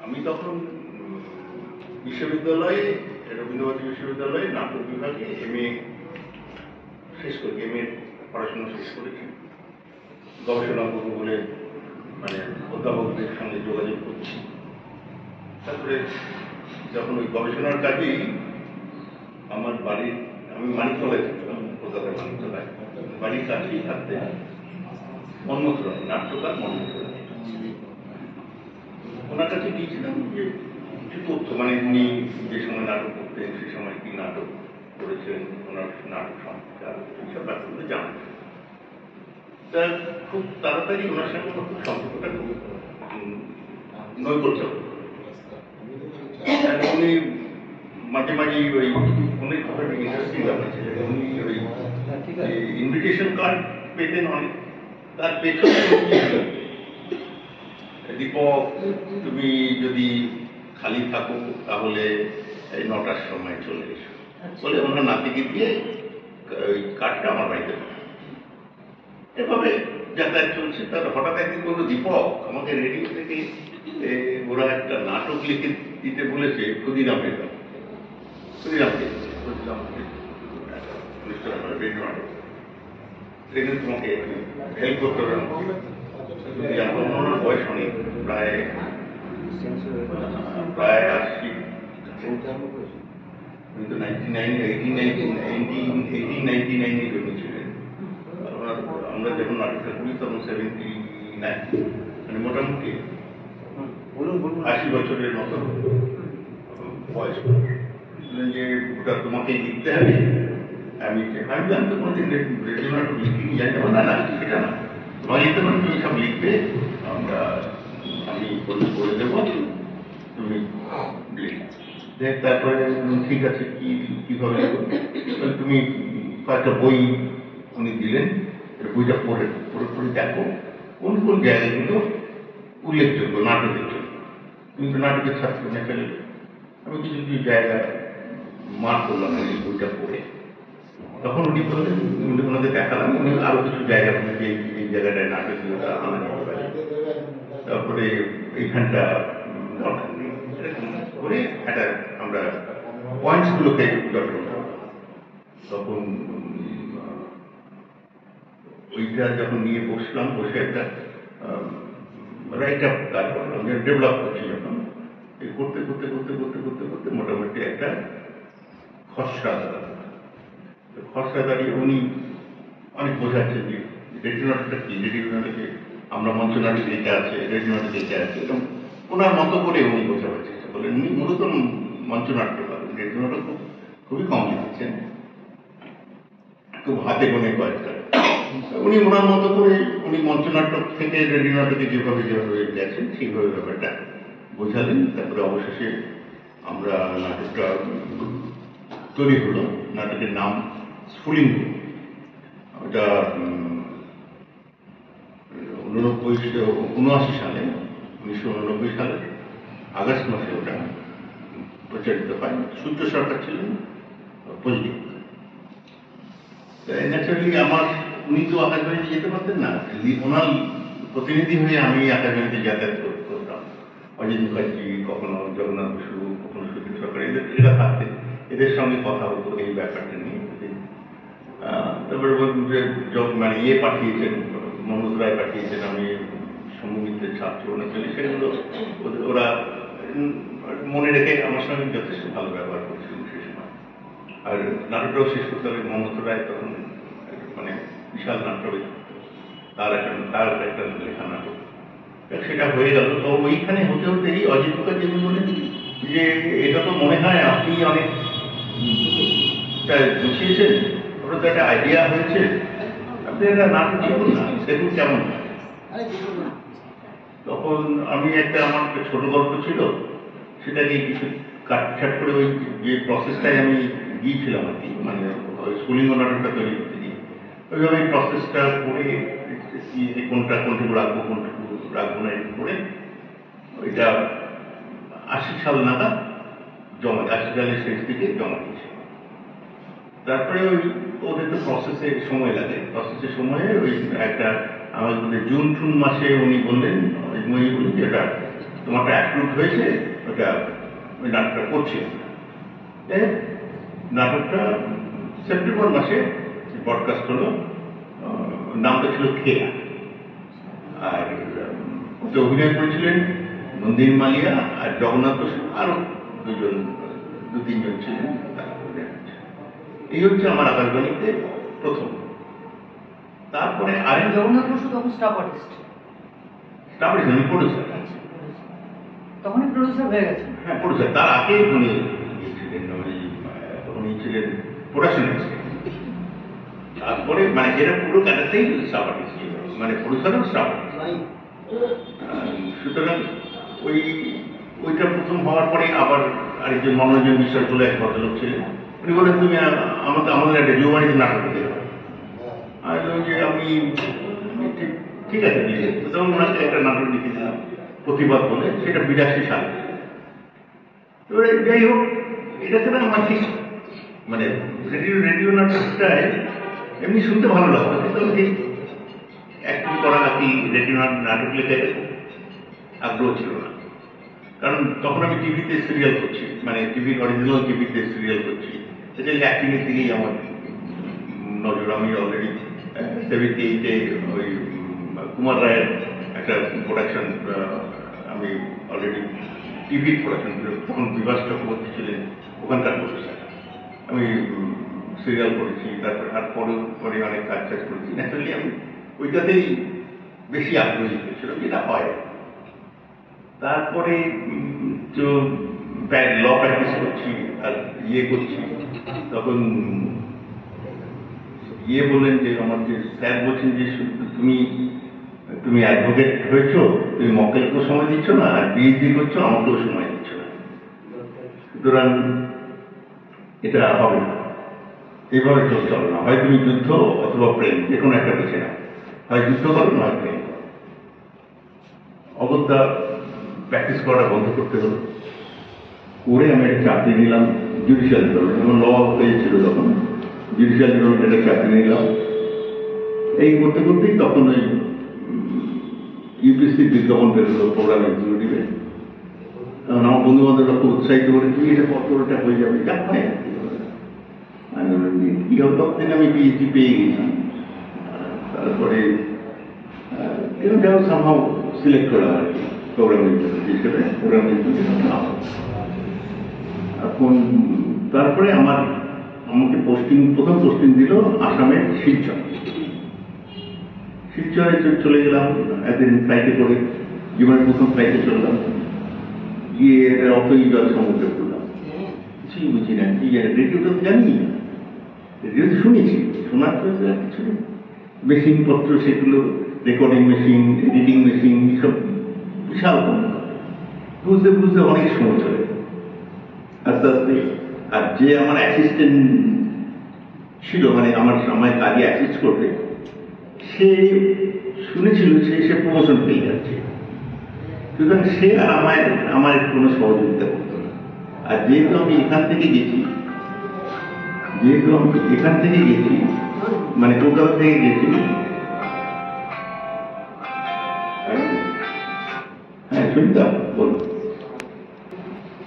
আমি তখন বিশ্ববিদ্যালয়ে, রবীন্দ্রভারতী বিশ্ববিদ্যালয়ে নাটক বিভাগে এমএ শেষ করি, এমএ পড়াশোনা শেষ করেছি। গবেষণা করবো বলে মানে অধ্যাপকদের সঙ্গে যোগাযোগ করছি। তারপরে যখন ওই গবেষণার কাজেই আমার বাড়ির, আমি মানিকতলায় থাকতাম, কলকাতার মানিকতলায়, বাড়ির কাছেই থাকতে মন্মথ রায়, নাট্যকার মন্মথ রায়, ওনার কাছে গিয়েছিলাম যে কিছু তথ্য, মানে উনি যে সময় নাটক করতেন, সে সময় কি নাটক করেছেন, ওনার নাটক সংখ্যা, এইসব ব্যাপারগুলো জানতেন। তা খুব তাড়াতাড়ি ওনার সঙ্গে খুব সম্পর্কটা খুব নৈকট্য। উনি মাঝে মাঝে ওই অনেক ইন্টারেস্টিং ব্যাপার ছিল, উনি ওই ইনভিটেশন কার্ড পেতেন অনেক, তার পেছনে দীপক তুমি যদি খালি থাকো তাহলে 9টার সময় চলে এসো বলে ওনার নাতিকে দিয়ে ওই কার্ডটা আমার বাড়িতে পাঠায়। এভাবে যাতায়াত চলছে। তার হঠাৎ একদিন বললো, দীপক আমাকে রেডিও থেকে ওরা একটা নাটক লিখে দিতে বলেছে, ক্ষুদিরামের রেডিও নাটক, সেখানে তোমাকে হেল্প করতে হবে। ওনার বয়স অনেক, প্রায় 80। উনি তো 1989 জন্মেছিলেন। আমরা যখন নাটকটা করি তখন 79, মানে মোটামুটি 80 বছরের মতো বয়স। যে ওটা তোমাকেই লিখতে হবে। আমি জানতো কোনোদিন রেডিও নাটক লিখিনি, জানতে না, না সেটা না, তোমার লিখতে পারো, তুমি সব লিখবে, আমি করে দেবো, তুমি তারপরে ঠিক আছে কিভাবে তুমি কয়েকটা বই উনি দিলেন, বইটা পড়ে দেখো কোন কোন জায়গাগুলো উল্লেখযোগ্য নাটকের জন্য। তুমি তো নাটকের ছাত্র নেই, আমি কিছু কিছু জায়গা মার্ক করলাম এই বইটা পড়ে। তখন উনি বললেন, ওনাদের দেখালাম, উনি আরো কিছু জায়গা যে এই জায়গাটায় নাটক আনা যেতে পারে, তারপরে এইখানটা দরকার নেই, এরকম করে একটা আমরা পয়েন্টস গুলোকে জটল। তখন ওইটা যখন নিয়ে বসলাম, বসে একটা রাইট আপ কাজ করলাম, ডেভেলপ করছি যখন, এই করতে করতে করতে করতে করতে করতে মোটামুটি একটা খসড়া দাঁড়িয়ে উনি অনেক বোঝাচ্ছেন যে রেডিও নাটকটা কি, রেডিও নাটকে আমরা মঞ্চ নাটক এটা আছে, রেডিও নাটক এটা আছে, এবং ওনার মতো করে উনি বোঝাবার চেষ্টা করলেন। উনি মূলত মঞ্চ নাটক পাবেন, রেডিও নাটক খুবই কম লিখেছেন, খুব হাতে গোনে কয়েকটা। উনি ওনার মতো করে উনি মঞ্চ নাটক থেকে রেডিও নাটকে যেভাবে গেছেন সেইভাবে ব্যাপারটা বোঝালেন। তারপরে অবশেষে আমরা নাটকটা তৈরি হলো। নাটকের নাম স্ফুলিঙ্গ। ওটা 1979 সালে, 1989 সালে আগস্ট মাসে ওটা প্রচারিত হয়। সূর্য সরকার ছিলেন পজিটিভ। ন্যাচারালি উনি তো আকাশবাণীতে যেতে পারতেন না, ওনার প্রতিনিধি হয়ে আমি আকাশবাণীতে যাতায়াত করতাম। অজিত মুখার্জি, কখনো জগন্নাথ বসু, কখনো সূর্য সরকার, এরা থাকতেন, এদের সঙ্গে কথা হতো এই ব্যাপারটা নিয়ে। তারপরে মানে পাঠিয়েছেন, মনোজ রায় পাঠিয়েছেন, আমি সম্মিলিতের ছাত্র অনেকগুলি, সেগুলো ওরা মনে রেখে আমার সঙ্গে যথেষ্ট ভালো ব্যবহার করছিলেন সে সময়। আর নাটকটাও শেষ করতে হবে। মনোজ রায় তখন মানে বিশাল নাট্যবিদ, তার একটা লেখা নাটক, সেটা হয়ে গেল। তো ওইখানে হতে হতেই অজিত মুখার্জি বলেন যে এটা তো মনে হয় আপনি অনেক গুছিয়েছেন, ওটা তো একটা আইডিয়া হয়েছে, আপনি একটা নাটক লিখুন না, দেখুন কেমন হয়। তখন আমি আমার একটা ছোট গল্প ছিল, সেটাকে কিছু কাটছাট করে ওই যে প্রসেসটাই আমি গিয়েছিলাম আর কি, মানে স্ফুলিঙ্গ নাটকটা তৈরি করতে গিয়ে ওইভাবে প্রসেসটা করে কোনটুকু রাখবো কোনটুকু রাখবো না করে ওইটা 80 সাল নাগাদ 80 সালের শেষ দিকে জমা দিয়েছে। তারপরে ওদের তো প্রসেসে সময় লাগে, প্রসেসের সময়ে ওই একটা আমাদের জুন মাসে উনি বললেন, বললেন যে এটা তোমারটা অ্যাপ্রুভ হয়েছে, ওটা ওই নাটকটা করছি। নাটকটা সেপ্টেম্বর মাসে ব্রডকাস্ট হলো, নামটা ছিল খেয়া। আর ওতে অভিনয় করেছিলেন নন্দিনী মালিয়া আর জগন্নাথ বসু, আরো দু তিনজন ছিলেন। এই হচ্ছে আমার আকাশবাণীতে প্রথম। তারপরে আরেক জগন্নাথ বসু তখন স্টাফ আর্টিস্ট, আমি প্রডিউসার। তখনই প্রডিউসার হয়ে গেছে। হ্যাঁ, প্রডিউসার। তার আগে উনি ছিলেন প্রোডাকশন অ্যাসিস্ট্যান্ট। তারপরে মানে এরা পুরো কাটাতেই স্টাফ আর্টিস্ট ছিল, মানে প্রডিউসারও স্টাফ। সুতরাং ওইটা প্রথম হওয়ার পরে আবার আরেকজন মনোরঞ্জন বিশ্বাস বলে এক ভদ্রলোক ছিলেন, উনি বলেন তুমি আমাদের একটা যুববাণীতে নাটক দিতে হবে। আর যে আমি ঠিক আছে তখন ওনাকে একটা নাটক লিখেছিলাম প্রতিবাদ বলে, সেটা 82 সালে। এবারে যাই হোক, এটা তো আমার ঠিক মানে রেডিও নাটকটায় এমনি শুনতে ভালো লাগতো, কিন্তু ঠিক অ্যাক্টিং করা নাকি রেডিও নাটক লেখে আগ্রহ ছিল না। কারণ তখন আমি টিভিতে সিরিয়াল করছি, মানে টিভির অরিজিনাল টিভিতে সিরিয়াল করছি, সেটা অ্যাক্টিংয়ের দিকেই আমার নজর। আমি অলরেডি 78-এ ওই কুমার রায়ের একটা প্রোডাকশন, আমি অলরেডি টিভির প্রোডাকশন, তখন বিভাস চক্রবর্তী ছিলেন ওখানকার প্রফেসর, আমি সিরিয়াল করেছি। তারপরে আর পরে অনেক কাজ করেছি। ন্যাচারালি আমি ওইটাতেই বেশি আগ্রহী হয়েছিল, যেটা হয়। তারপরে তো ল প্র্যাকটিস করছি আর করছি, তখন বললেন যে আমার যে স্যার বলছেন যে তুমি অ্যাডভোকেট হয়েছো, তুমি মক্কেলকেও সময় দিচ্ছ না, আর পিএইচডি করছো, আমাকেও সময় দিচ্ছ না, সুতরাং এটা হবে না, এইভাবে চলো না, হয় তুমি যুদ্ধ অথবা প্রেম, যে কোনো একটা বেছে নাও, হয় যুদ্ধ করো নয় প্রেম করো। অগত্যা প্র্যাকটিস করাটা বন্ধ করতে হলো। করে আমি একটা চাকরি নিলাম জুডিশিয়াল ডিপার্টমেন্ট, আমার ল হয়েছিল তখন, জুডিশিয়াল ডিপার্টমেন্টে চাকরি নিলাম। এই করতে করতেই তখন ওই ইউপিএসসি বিজ্ঞাপন বেরোলো প্রোগ্রাম এক্সিকিউটিভে। কারণ আমার বন্ধু বান্ধবরা খুব উৎসাহিত করে, তুমি এটা পত্রটা হয়ে যাবে, যা হয় কি হবে। ততদিন আমি পিএইচডি পেয়ে গেছি। তারপরে সামহাও সিলেক্ট করা আর কি প্রোগ্রাম এক্সিকিউটিভ হিসেবে, প্রোগ্রাম এক্সিকিউটিভ। এখন তারপরে আমাকে প্রথম পোস্টিং দিল আসামের শিলচরে চলে গেলাম। একদিন ফ্লাইটে করে, জীবনের প্রথম ফ্লাইটে চললাম, গিয়ে অতই জল সমুদ্রে পড়লাম, কিছুই বুঝি না। কি জানি, রেডিওটা তো জানি না, রেডিওতে শুনেছি, শোনার তো কিছু নেই। মেশিনপত্র সেগুলো, রেকর্ডিং মেশিন, এডিটিং মেশিন, এইসব বিশাল বুঝতে বুঝতে অনেক সময় চলে আস্তে আস্তে। আর যে আমার অ্যাসিস্ট্যান্ট ছিল, মানে আমার কাজে অ্যাসিস্ট করবে, সে শুনেছিল সে প্রমোশন পেয়ে যাচ্ছে, সুতরাং সে আর আমার কোনো সহযোগিতা করতো না। আর যেহেতু আমি এখান থেকে গেছি, মানে কলকাতা থেকে গেছি, হ্যাঁ শুনতাম বল,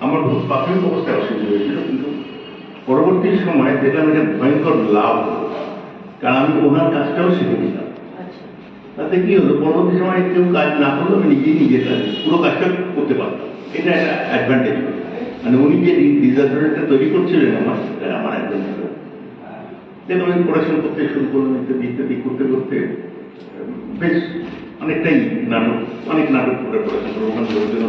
আমার খুব প্রাথমিক অবস্থায় অসুবিধা হয়েছিল, কিন্তু পরবর্তী সময় দেখলাম এটা ভয়ঙ্কর লাভ হলো, কারণ আমি ওনার কাজটাও শিখে নিলাম। তাতে কি হলো, পরবর্তী সময় কেউ কাজ না করলেও আমি নিজের কাজ পুরো কাজটা করতে পারতাম। এটা একটা অ্যাডভান্টেজ, মানে উনি যে ডিজাস্টারটা তৈরি করছিলেন আমার অ্যাডভান্টেজ। দেখলাম আমি পড়াশোনা করতে শুরু করলাম, ইত্যাদি করতে করতে বেশ অনেক নাটক পড়াশোনা করবো। ওখানে লোকজন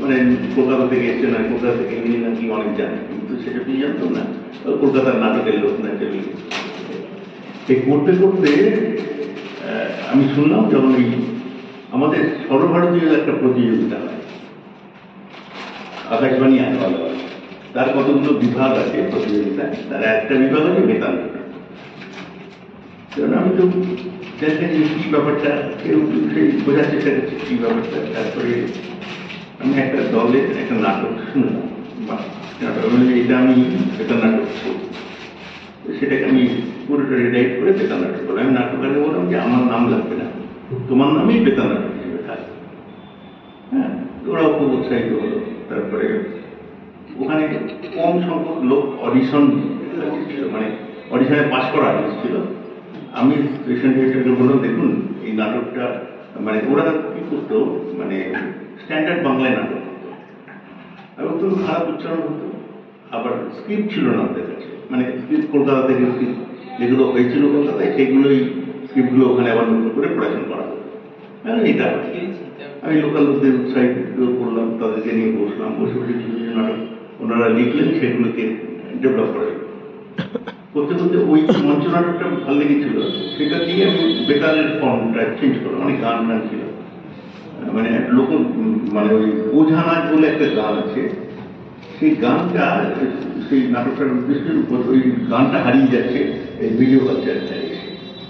মানে কলকাতা থেকে এসছে না, কলকাতা থেকে নিয়ে নাকি অনেক জানে, কিন্তু সেটা কি জানতো না, কলকাতার নাটকের লোক না চলে। এই করতে করতে আমি শুনলাম যখন এই আমাদের সর্বভারতীয় একটা প্রতিযোগিতা হয়, আকাশবাণী আনন্দ, তার কতগুলো বিভাগ আছে প্রতিযোগিতা, তার একটা বিভাগ আছে বেতাল। কারণ আমি তো দেখেছি কি ব্যাপারটা, কেউ সেই বোঝার চেষ্টা করছে কি ব্যাপারটা। তারপরে আমি একটা দলের একটা নাটক শুনলাম, এটা আমি বেতাল নাটক, সেটাকে আমি পুরোটা রিডাইট করে বেতাল নাটক করলাম। আমি নাটককারকে বললাম যে আমার নাম লাগবে না, তোমার নামেই বেতাল নাটক হিসেবে থাকবে। হ্যাঁ, তো ওরাও খুব উৎসাহিত হলো। তারপরে ওখানে কম সংখ্যক লোক অডিশন ছিল, মানে অডিশনে পাশ করা আর্টিস্ট ছিল। আমি স্টেশন ডিরেক্টরকে বললাম, দেখুন এই নাটকটা, মানে ওরা কি করতো, মানে স্ট্যান্ডার্ড বাংলায় নাটক করতো, আর অত্যন্ত খারাপ উচ্চারণ হতো, আবার স্ক্রিপ্ট ছিল না আমাদের কাছে, মানে স্ক্রিপ্ট কলকাতা থেকে স্ক্রিপ্ট যেগুলো হয়েছিল কলকাতায় সেগুলোই স্ক্রিপ্টগুলো ওখানে আবার নতুন করে প্রোডাকশন করা হতো। এটা আমি লোকাল লোকদের উৎসাহিত করলাম, তাদেরকে নিয়ে বসলাম, বসে বসে কিছু কিছু নাটক ওনারা লিখলেন, সেগুলোকে ডেভেলপ করে করতে করতে ওই মঞ্চ নাটকটা ভালো লেগেছিল, সেটা দিয়ে আমি বেতারের ফর্মটা চেঞ্জ করলাম। অনেক গান গান ছিল, মানে লোক, মানে ওই বোঝা নাচ বলে একটা গান আছে, সেই গানটা, সেই নাটকটার উদ্দেশ্যের উপর ওই গানটা হারিয়ে যাচ্ছে এই ভিডিও কালচার,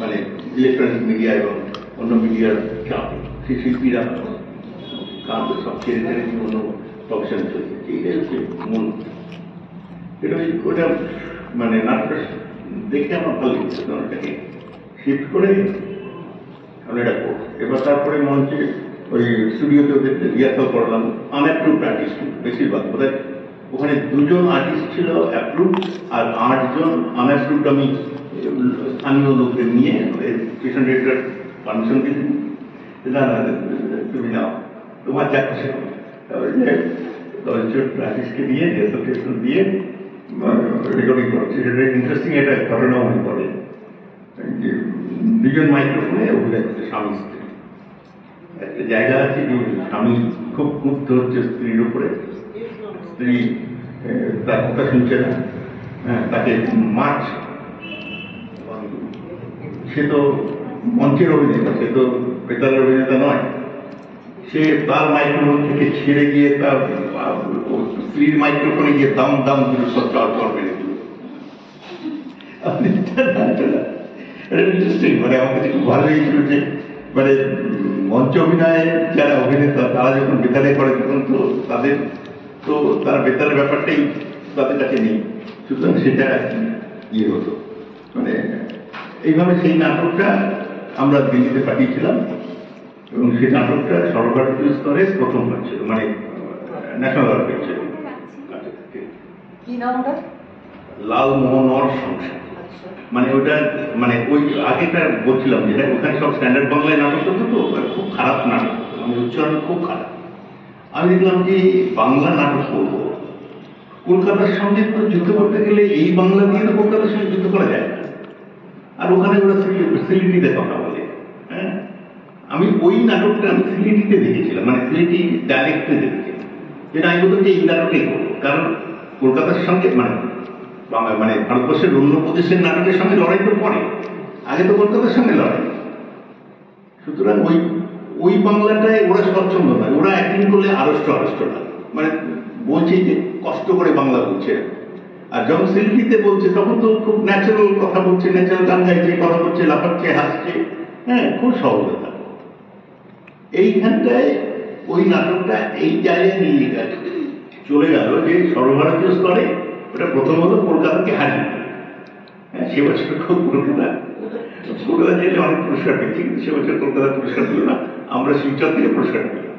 মানে ইলেকট্রনিক মিডিয়া এবং অন্য মিডিয়ার চাপে সেই শিল্পীরা গান সব ছেড়ে ছেড়ে অন্য প্রফেশনে চলছে। এইটাই হচ্ছে মূল। এটা ওটা মানে নাটকটা দেখে আমার ভালো লেগেছে, ওটাকে শিফট করে আমি এটা করব। এবার তারপরে মঞ্চে ওই স্টুডিওতে ওদের রিহার্সাল করলাম। আনঅ্যাপ্রুভড আর্টিস্ট বেশিরভাগ, বোধহয় ওখানে 2 জন আর্টিস্ট ছিল অ্যাপ্রুভ, আর 8 জন আনঅ্যাপ্রুভড। আমি স্থানীয় লোকদের নিয়ে স্টেশন ডিরেক্টর পারমিশন দিয়েছি, না না তুমি নাও, তোমার চাকরি ছিল। তারপরে 10 জন আর্টিস্টকে দিয়ে রিহার্সাল দিয়ে রেকর্ডিং করছে। সেটা ইন্টারেস্টিং একটা ঘটনাও মনে পড়ে যে 2 জন মাইক্রোফোনে অভিনয় করছে স্বামী স্ত্রী। একটা জায়গা আছে যে স্বামী খুব ক্ষুব্ধ হচ্ছে স্ত্রীর উপরে, স্ত্রী তার কথা শুনছে না, তাকে মারছে। সে তো মঞ্চের অভিনেতা, সে তো বেতারের অভিনেতা নয়। সে তার মাইক্রোফোন থেকে ছেড়ে গিয়ে তার স্ত্রীর মাইক্রোফোনে গিয়ে দাম দাম করে সব চড় মেরে দিল। ইন্টারেস্টিং, মানে আমার কাছে খুব ভালো লেগেছিল যে মানে মঞ্চ অভিনয়ে যারা অভিনেতা তারা যখন বেতারে করে তখন তো তাদের তো তারা বেতারের ব্যাপারটাই তাদের কাছে নেই, সুতরাং সেটা ইয়ে হতো। মানে এইভাবে সেই নাটকটা আমরা দিল্লিতে পাঠিয়েছিলাম এবং সেই নাটকটা সর্বভারতীয় স্তরে প্রথম হচ্ছিল, মানে ন্যাশনাল অ্যাওয়ার্ড পেয়েছিল। কি নাম ওটা? লালমোহনের সংসার। মানে ওটা, মানে ওই আগেটা বলছিলাম যেটা, ওখানে সব স্ট্যান্ডার্ড বাংলায় নাটক হতো, তো খুব খারাপ নাটক হতো, মানে উচ্চারণ খুব খারাপ। আমি দেখলাম যে বাংলা নাটক করবো, কলকাতার সঙ্গে তো যুদ্ধ করতে গেলে এই বাংলা দিয়ে তো কলকাতার সঙ্গে যুদ্ধ করা যায় না। আর ওখানে ওরা সিলেটিতে কথা বলে। হ্যাঁ, আমি ওই নাটকটা আমি সিলেটিতে দেখেছিলাম, মানে সিলেটি ডাইরেক্টে দেখেছিলাম। যেটা আমি বলতাম যে এই নাটকটাই করবো, কারণ কলকাতার সঙ্গে মানে ভারতবর্ষের অন্য প্রদেশের নাটকের সঙ্গে লড়াই তো পড়ে, আগে তো কলকাতার সঙ্গে লড়াই। সুতরাং ওই বাংলাটায় ওরা স্বচ্ছন্দ নয়, ওরা অ্যাক্টিং করলে আড়ষ্ট না, মানে বলছে যে কষ্ট করে বাংলা বলছে। আর যখন সিলেটিতে বলছে তখন তো খুব ন্যাচারাল কথা বলছে, ন্যাচারাল গান গাইছে, কথা বলছে, লাফাচ্ছে, হাসছে, হ্যাঁ, খুব সহজতা। এইখানটায় ওই নাটকটা এই জায়গায় নিয়ে চলে গেল যে সর্বভারতীয় স্তরে ওটা প্রথম হলো কলকাতাকে হারিয়ে। হ্যাঁ, সে বছর খুব কলকাতা জেলে অনেক পুরস্কার পেয়েছি, কিন্তু সে বছর কলকাতা পুরস্কার দিল না, আমরা শিলচর থেকে পুরস্কার পেলাম।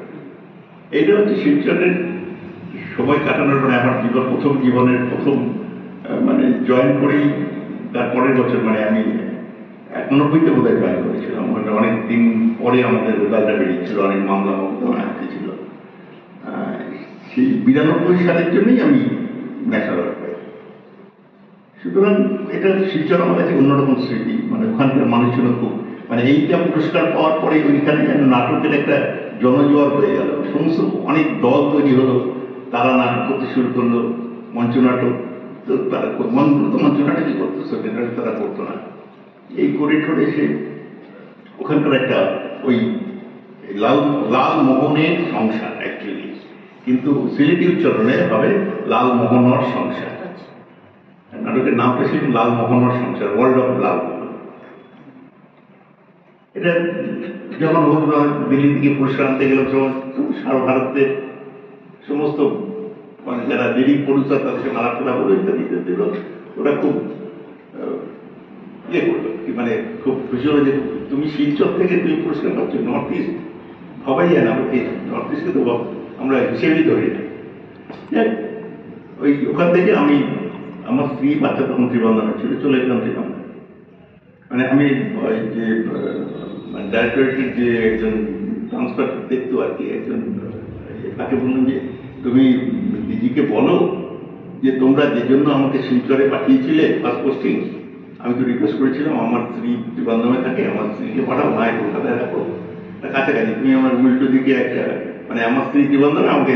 এইটা হচ্ছে শিলচরের সময় কাটানোর পরে আমার জীবনের প্রথম মানে জয়েন করেই তারপরের বছর, মানে আমি 91-তে বোধহয় জয়েন করেছিলাম। অনেক দিন পরে আমাদের রেজাল্টটা বেরিয়েছিল, অনেক মামলা মোকদ্দমা আসতেছিল। সেই 92 সালের জন্যই আমি ন্যাশনাল অ্যাওয়ার্ড পাই। সুতরাং এটা শিলচর আমার কাছে অন্যরকম স্মৃতি, মানে ওখানকার মানুষজন খুব, মানে এইটা পুরস্কার পাওয়ার পরে ওইখানে যেন নাটকের একটা জনজোয়ার হয়ে গেল। সমস্ত অনেক দল তৈরি হলো, তারা নাটক করতে শুরু করলো, মঞ্চনাটক। তো তারা মঞ্চনাটকই করতো, সেকেন্ডারি তারা করতো না। এই করে ঠোরে সে ওখানকার একটা ওই লালমোহনের সংসার অ্যাকচুয়ালি, কিন্তু সিলেটি উচ্চারণে হবে লালমোহনের সংসার। নাটকের নামটা ছিল লালমোহনের সংসার, ওয়ার্ল্ড অফ লালমোহন। এটা যখন দিল্লি থেকে পুরস্কার আনতে গেলাম, সারা ভারতের সমস্ত মানে যারা লিডিং প্রডিউসার তাদেরকে মারাঠা বলে ইত্যাদি দিল। ওরা খুব ইয়ে করলো, মানে খুব খুশি হলো যে তুমি শিলচর থেকে তুমি পুরস্কার পাচ্ছ, নর্থ ইস্ট সবাই জানে, আমাকে নর্থ ইস্টকে তো আমরা হিসেবেই ধরি না। ওই ওখান থেকে আমি আমার স্ত্রী বাচ্চা তখন ত্রিবন্ধনে ছিল, চলে গেলাম ত্রিবন্ধন। মানে আমি ওই যে ডাইরেক্টরেটের যে একজন ট্রান্সফার দেখতো আর কি, একজন তাকে বললাম যে তুমি দিদিকে বলো যে তোমরা যে জন্য আমাকে শিলচরে পাঠিয়েছিলে ফার্স্ট পোস্টিং, আমি তো রিকোয়েস্ট করেছিলাম আমার স্ত্রী ত্রিবন্ধনে থাকে, আমার স্ত্রীকে পাঠাও, মায়ের কলকাতায় রাখো, কাছাকাছি। তুমি আমার উল্টো দিকে একটা, মানে আমার স্ত্রী ত্রিবন্ধনে আমাকে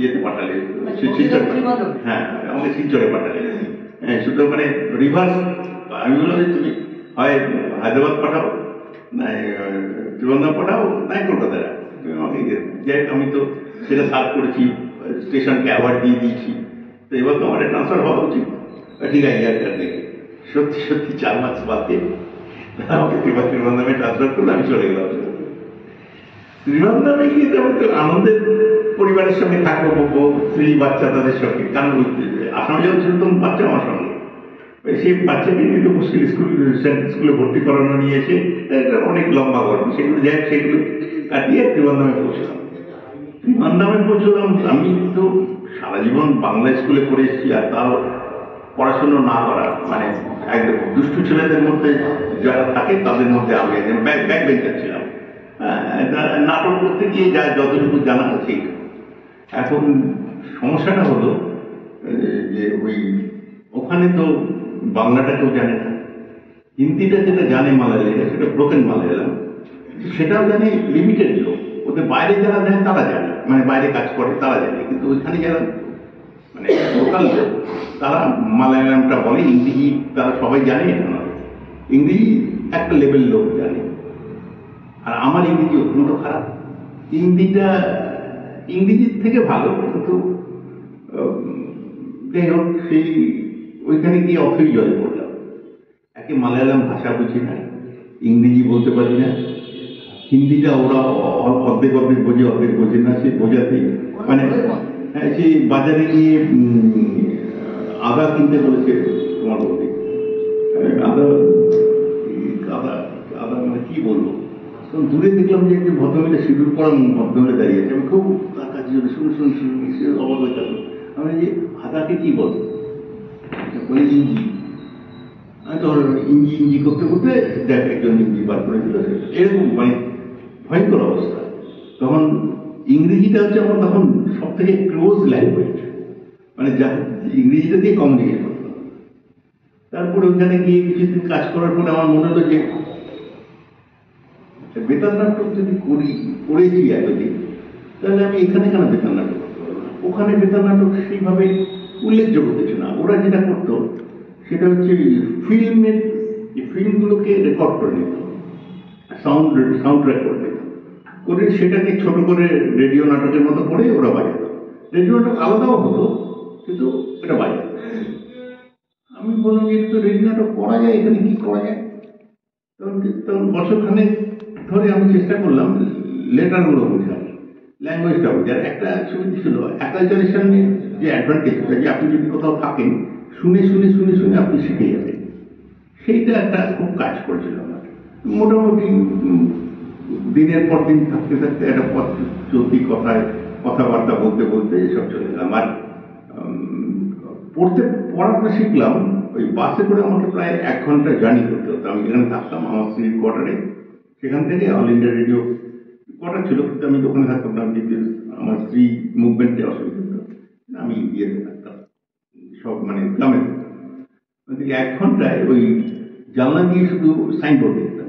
ইয়েতে পাঠালে, শিলচরে, হ্যাঁ আমাকে শিলচরে পাঠালে। হ্যাঁ, সুতরাং মানে রিভার্স। আমি বললাম যে তুমি হয় হায়দ্রাবাদ পাঠাও, নাই ত্রিবন্ধন পাঠাও, নাই কলকাতায় রাখো, তুমি আমাকে যাই। আমি তো সেটা সার্ভ করেছি, স্টেশনকে অ্যাওয়ার্ড দিয়ে দিয়েছি, তো এবার তো আমার ট্রান্সফার হওয়া উচিত। ঠিক আছে, ইয়ারকার দেখে সত্যি সত্যি 4 মাস বাদে আমাকে ত্রিবন্ধনে ট্রান্সফার করলে আমি চলে গেলাম। ত্রিবন্ধনে গিয়ে তো আমি তো আনন্দের পরিবারের সঙ্গে থাকবো, স্ত্রী বাচ্চা তাদের সঙ্গে। কারণ আসামে যখন ছিল তখন বাচ্চা আমার সঙ্গে, সেই বাচ্চাকে নিয়ে তো মুশকিল, স্কুলে ভর্তি করানো নিয়ে এসে এটা অনেক লম্বা গল্প, সেগুলো যাই সেগুলো কাটিয়ে ত্রিবন্ধনে পৌঁছলাম। ত্রিবন্ধনে পৌঁছলাম, আমি তো সারা জীবন বাংলা স্কুলে পড়ে এসেছি, আর তাও পড়াশুনো না করা, মানে একদম দুষ্টু ছেলেদের মধ্যে যারা থাকে তাদের মধ্যে আমি একজন ব্যাক বেঞ্চার ছিলাম। নাটক করতে গিয়ে যা যতটুকু জানা আছে। এখন সমস্যাটা হলো যে ওই ওখানে তো বাংলাটা কেউ জানে না, হিন্দিটা যেটা জানে মালায়ালিরা সেটা ব্রোকেন মালায়ালাম, সেটাও জানে লিমিটেড লোক। ওদের বাইরে যারা জানে তারা জানে, মানে বাইরে কাজ করে তারা জানে, কিন্তু ওইখানে যারা মানে লোকাল লোক তারা মালায়ালামটা বলে। ইংরেজি তারা সবাই জানে এটা নয়, ইংরেজি একটা লেভেল লোক জানে। আর আমার ইংরেজি অত্যন্ত খারাপ, ইংরেজির থেকে ভালো, কিন্তু যাই হোক সেই ওইখানে গিয়ে অথই জলে পড়লাম। একে মালায়ালাম ভাষা বুঝি না, ইংরেজি বলতে পারি না, হিন্দিটা ওরা অর্ধেক অর্ধেক বোঝে, অর্ধেক বোঝে না। সে বোঝাতে মানে সে বাজারে গিয়ে আদা কিনতে বলেছে তোমার বলতে, আদা আদা আদা মানে কি বলবো, তখন দূরে দেখলাম যে একজন ভদ্রমহিলা সিঁদুর পরা ভদ্রমহিলা দাঁড়িয়ে আছে। আমি খুব তার কাছে শুনে অবাক হয়ে থাকলো। আমি যে আদাকে কি বল, বলে ইঞ্জি। আমি তো ইঞ্জি করতে করতে দেখ একজন ইঞ্জি বার করে দিল, এরকম মানে ভয়ঙ্কর অবস্থা। তখন ইংরেজিটা হচ্ছে আমার তখন সব থেকে ক্লোজ ল্যাঙ্গুয়েজ, মানে যা ইংরেজিটা দিয়ে কমিউনিকেট করতাম। তারপরে ওইখানে গিয়ে কিছুদিন কাজ করার পরে আমার মনে হলো যে বেতার নাটক যদি করেছি এতদিন, তাহলে আমি এখানে কেন বেতার নাটক করতে পারবো না? ওখানে বেতার নাটক সেইভাবে উল্লেখযোগ্য কিছু না। ওরা যেটা করতো সেটা হচ্ছে ফিল্মগুলোকে রেকর্ড করে নিত, সাউন্ড রেকর্ড নিত করে, সেটাকে ছোট করে রেডিও নাটকের মতো করে ওরা বাজাত। রেডিও নাটক আলাদাও হতো, কিন্তু এটা বাজাত। আমি বললাম এটা তো রেডিও নাটক করা যায়, এখানে কি করা যায়? তখন বছরখানেক ধরে আমি চেষ্টা করলাম লেটারগুলো বোঝার, ল্যাঙ্গুয়েজটা বোঝার। একটা সুবিধা ছিল অ্যাকালচারেশনের যে অ্যাডভান্টেজটা, যে আপনি যদি কোথাও থাকেন শুনে শুনে শুনে শুনে আপনি শিখে যাবেন, সেইটা একটা খুব কাজ করেছিল আমার। মোটামুটি দিনের পর দিন থাকতে থাকতে একটা পথ চলতি কথাবার্তা বলতে বলতে এসব চলে গেলাম। আর পড়াটা শিখলাম ওই বাসে করে। আমাকে প্রায় 1 ঘন্টা জার্নি করতে হতো। আমি যেখানে থাকতাম আমার স্ত্রীর কোয়ার্টারে, সেখান থেকে অল ইন্ডিয়া রেডিও কোয়ার্টার ছিল, কিন্তু আমি দোকানে থাকতাম না, আমার স্ত্রী মুভমেন্টে অসুবিধা হতো, আমি ইয়েতে থাকতাম সব মানে গ্রামে। 1 ঘন্টায় ওই জানলা দিয়ে শুধু সাইনবোর্ড দেখতাম।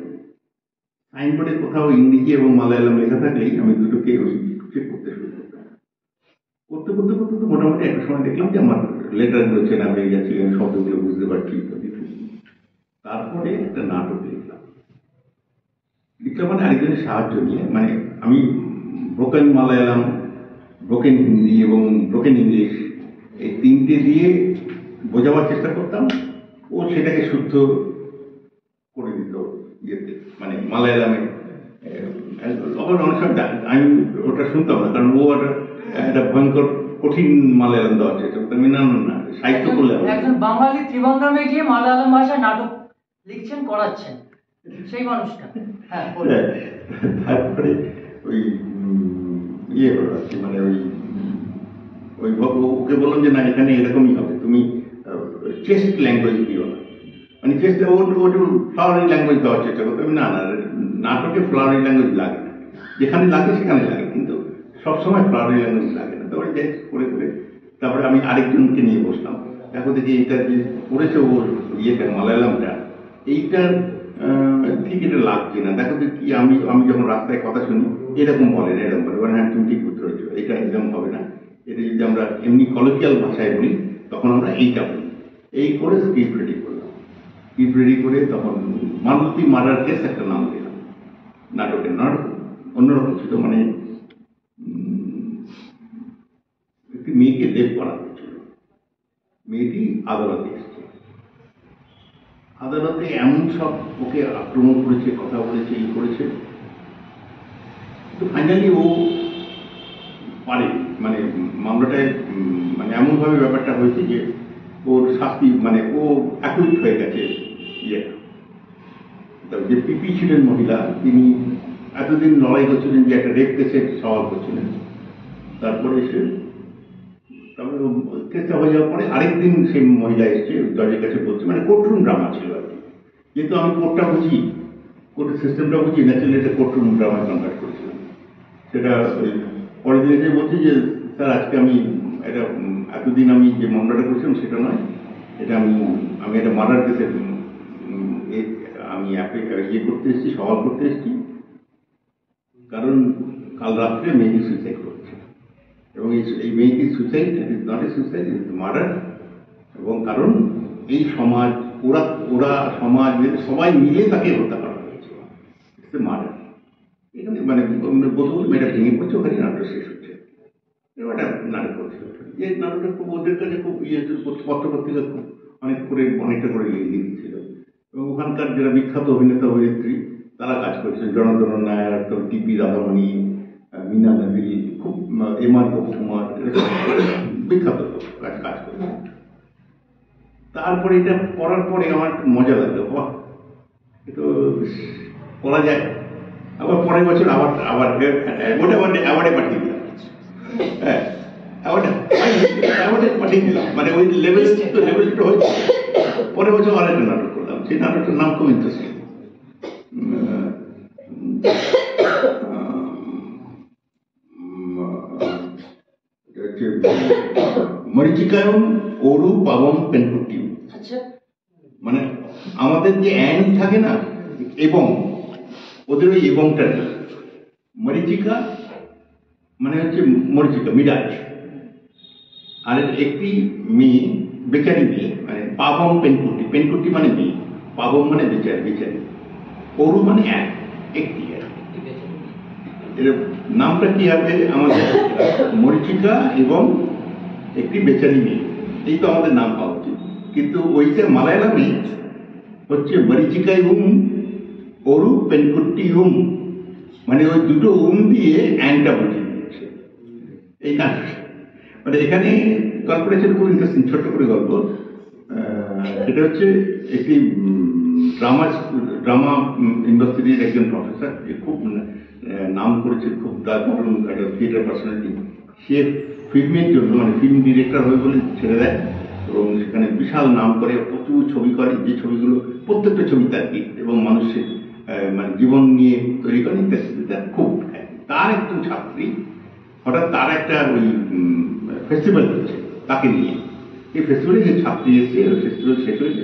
সাইনবোর্ডে কোথাও ইংরেজি এবং মালায়ালাম লেখা থাকলেই আমি দুটোকে ওই চেক করতে শুরু করতাম। করতে করতে করতে তো মোটামুটি একটা সময় দেখলাম যে আমার লেটারগুলো চেনা হয়ে গেছে, শব্দগুলো বুঝতে পারছি। তারপরে একটা নাটক লিখলাম মানে আরেকজনের সাহায্য নিয়ে। মানে আমি ব্রোকেন মালায়ালাম, ব্রোকেন হিন্দি এবং ব্রোকেন ইংলিশ এই 3টে দিয়ে বোঝাবার চেষ্টা করতাম। ও সেটাকে শুদ্ধ করে দিত ইয়েতে, মানে মালায়ালামে। আবার অনেক সময় আমি ওটা শুনতাম না, কারণ ও একটা ভয়ঙ্কর কঠিন মালায়ালাম দেওয়ার চেষ্টা করতাম। না সাহিত্য করলে একজন বাঙালি ত্রিবন্ধনে গিয়ে মালায়ালাম ভাষায় নাটক লিখছেন, করাচ্ছেন, সেই মানুষটা। হ্যাঁ, তারপরে ওই ইয়ে হলো আর কি, মানে ওই ওকে বললাম যে না এখানে এরকমই হবে, তুমি চেস্ট ল্যাঙ্গুয়েজ দিও না, মানে চেস্ট ওটু ফ্লাওয়ারি ল্যাঙ্গুয়েজ দেওয়ার চেষ্টা করতে হবে। না না, নাটকে ফ্লাওয়ারি ল্যাঙ্গুয়েজ লাগে না, যেখানে লাগে সেখানে লাগে, কিন্তু সবসময় ফ্লাওয়ারি ল্যাঙ্গুয়েজ লাগে না। তারপরে যাই করে করে তারপরে আমি আরেকজনকে নিয়ে বসলাম, দেখো দেখি এইটা যে করেছে ওর ইয়েটা মালায়ালামটা, এইটার ঠিক এটা লাগছে না, দেখো তো কি আমি আমি যখন রাস্তায় কথা শুনি এরকম বলে না, এরকম বলে, হ্যাঁ তুমি ঠিক উত্তর হয়েছো, এটা এরকম হবে না, এটা যদি আমরা এমনি কলোকিয়াল ভাষায় বলি তখন আমরা এইটা বলি। এই করে স্ক্রিপ্ট রেডি করলাম, স্ক্রিপ্ট রেডি করে তখন মালতী মার্ডার কেস একটা নাম দিলাম নাটকের। নাটক অন্যরকম ছিল, মানে একটি মেয়েকে রেপ করা হয়েছিল, মেয়েটি আদালতে এসছে, আদালতে এমন সব ওকে আক্রমণ করেছে, কথা বলেছে, এই করেছে, তো ফাইনালি ও পারে, মানে মামলাটায় মানে এমনভাবে ব্যাপারটা হয়েছে যে ওর শাস্তি, মানে ও অ্যাকুইট হয়ে গেছে। ইয়েটা যে পিপি ছিলেন মহিলা, তিনি এতদিন লড়াই করছিলেন যে একটা রেপ কেসের সওয়াল করছিলেন, তারপরে এসে তারপরে কেসটা হয়ে যাওয়ার পরে আরেকদিন সেই মহিলা এসছে জজের কাছে বলছে, মানে কোর্টরুম ড্রামা ছিল আর কি, যেহেতু আমি কোর্টটা বুঝি, কোর্টের সিস্টেমটা বুঝি, ন্যাচারালি এটা কোর্টরুম ড্রামায় কনভার্ট করেছিলাম। সেটা পরের দিন এসে বলছি যে স্যার আজকে আমি এটা এতদিন আমি যে মামলাটা করেছিলাম সেটা নয়, এটা আমি একটা মার্ডার কেসের আমি ইয়ে করতে এসেছি, সওয়াল করতে এসেছি, কারণ কাল রাত্রে মেয়েটি সুইসাইড করছে, এবং এই মেয়েটির suicide it is not a suicide, it is murder, এবং কারণ এই সমাজ ওরা সমাজের সবাই মিলে তাকে হত্যা করা হয়েছে, ইটস এ মার্ডার। এখানে মানে বলতে বলতে মেয়েটা ভেঙে পড়ছে, ওখানে নাটক শেষ হচ্ছে, এরকম একটা নাটক করছে। এই নাটকটা খুব ওদের কাছে খুব ইয়ে, পত্রপত্রিকা খুব অনেকটা করে লিখেছিল, এবং ওখানকার যারা বিখ্যাত অভিনেতা অভিনেত্রী তারা কাজ করেছিলেন, জনার্দন নায়ার, তো টিপি রাধামণি, মীনা নবী, খুব এমআর কুমার, বিখ্যাত কাজ করেছেন। তারপরে এটা করার পরে আমার মজা লাগলো, বাহ তো করা যায়। আবার পরের বছর আবার অ্যাওয়ার্ডে পাঠিয়ে দিলাম, হ্যাঁ অ্যাওয়ার্ডে পাঠিয়ে দিলাম, মানে ওই লেভেলটা হয়েছে। পরের বছর আরেকটা নাটক করলাম, সেই নাটকটার নাম খুব ইন্টারেস্টিং, মরিচিকায়ম ওরু পাবম পেনকুটিউ। মানে আমাদের যে অ্যান থাকে না, এবং ওদের ওই এবংটা নেই। মরিচিকা মানে হচ্ছে মরিচিকা মিরাজ, আর একটি মেয়ে, বেচারি মেয়ে, মানে পাবম পেনকুটি, পেনকুটি মানে মেয়ে, পাবম মানে বেচারি, বেচারি, ওরু মানে এক, একটি, এর নামটা কি হবে আমাদের, মরিচিকা এবং একটি বেচারি মেয়ে, এই তো আমাদের নাম পাওয়া উচিত। কিন্তু ওইটা মালায়ালামে হচ্ছে মরিচিকাই ওরু পেনকুটি মানে ওই দুটো দিয়ে অ্যানটা বুঝিয়ে দিয়েছে এই নাটক। মানে এখানে গল্পটা খুব ইন্টারেস্টিং, ছোট্ট করে গল্প। এটা হচ্ছে একটি ড্রামা ইউনিভার্সিটির একজন প্রফেসর, খুব নাম করেছে, খুব দারুণ একটা থিয়েটার পার্সোনালিটি। সে ফিল্মের জন্য, মানে ফিল্ম ডিরেক্টর হয়ে বলে ছেড়ে দেয়, এবং সেখানে বিশাল নাম করে, প্রচুর ছবি করে, যে ছবিগুলো প্রত্যেকটা ছবি তার গীত এবং মানুষের মানে জীবন নিয়ে তৈরি করে, খুব। তার একজন ছাত্রী হঠাৎ তার একটা ওই ফেস্টিভ্যাল হচ্ছে তাকে নিয়ে, এই ফেস্টিভ্যালে যে ছাত্রী এসে, ফেস্টিভ্যাল শেষ হয়েছে,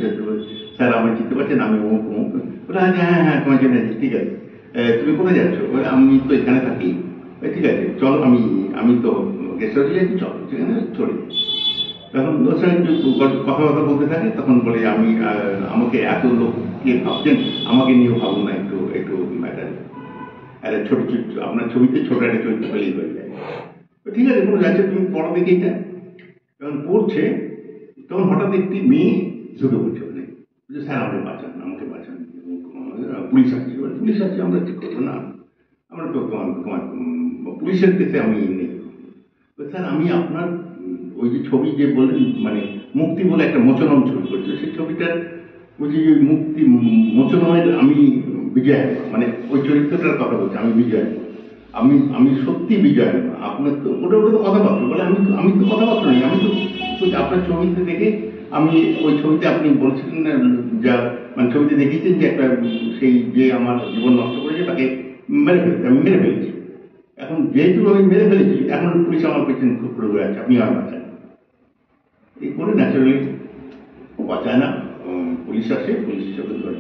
স্যার আমি চিনতে পারছেন, আমি অমুক অমুক, বলে হ্যাঁ হ্যাঁ তোমার জন্য ঠিক আছে, তুমি কোথায় যাচ্ছ? আমি তো এখানে থাকি, ঠিক আছে চল, আমি তো গেস্ট হাউসে যাচ্ছি, চল সেখানে চলে যাই। তখন ওর সঙ্গে একটু কথাবার্তা বলতে থাকে, তখন বলে আমি আমাকে এত লোককে ভাবছেন, আমাকে নিয়েও ভাবুন না, একটু একটু একটা ছোট আপনার ছবিতে ছোট একটা চরিত্র পেলেই হয়ে যায়। ঠিক আছে কোনো যাচ্ছে, তুমি পড়া দেখে এটা। যখন পড়ছে তখন হঠাৎ একটি মেয়ে ঢুকে পড়ছে, মানে স্যার আমাকে বাঁচান, আমাকে বাঁচান, পুলিশ আসছে। পুলিশ আসছে, আমরা ঠিক করবো না, আমরা তো তোমার পুলিশের কেসে আমি নেই। স্যার আমি আপনার ওই যে ছবি যে বললেন, মানে মুক্তি বলে একটা মোচনম ছবি করছে, সেই ছবিটার বলছি যে মুক্তি মোচনমের আমি বিজয়, মানে ওই চরিত্রটার কথা বলছি, আমি বিজয়। আমি আমি সত্যি বিজয় না, আপনার তো ওটা ওটা তো কথাবার্তা বলে, আমি আমি তো কথাবার্তা নেই, আমি তো আপনার ছবিতে দেখে আমি ওই ছবিতে আপনি বলছিলেন না, যা মানে ছবিতে দেখিয়েছেন যে একটা সেই যে আমার জীবন নষ্ট করেছে তাকে মেরে ফেলতে, আমি মেরে ফেলেছি। এখন যেহেতু আমি মেরে ফেলেছি, এখন পুলিশ আমার পেছনে খুব ঘুরে আছে, আপনি আর বাঁচান এই করে ন্যাচারালি বাঁচায় না। পুলিশ আসে, পুলিশ চোখে ধরে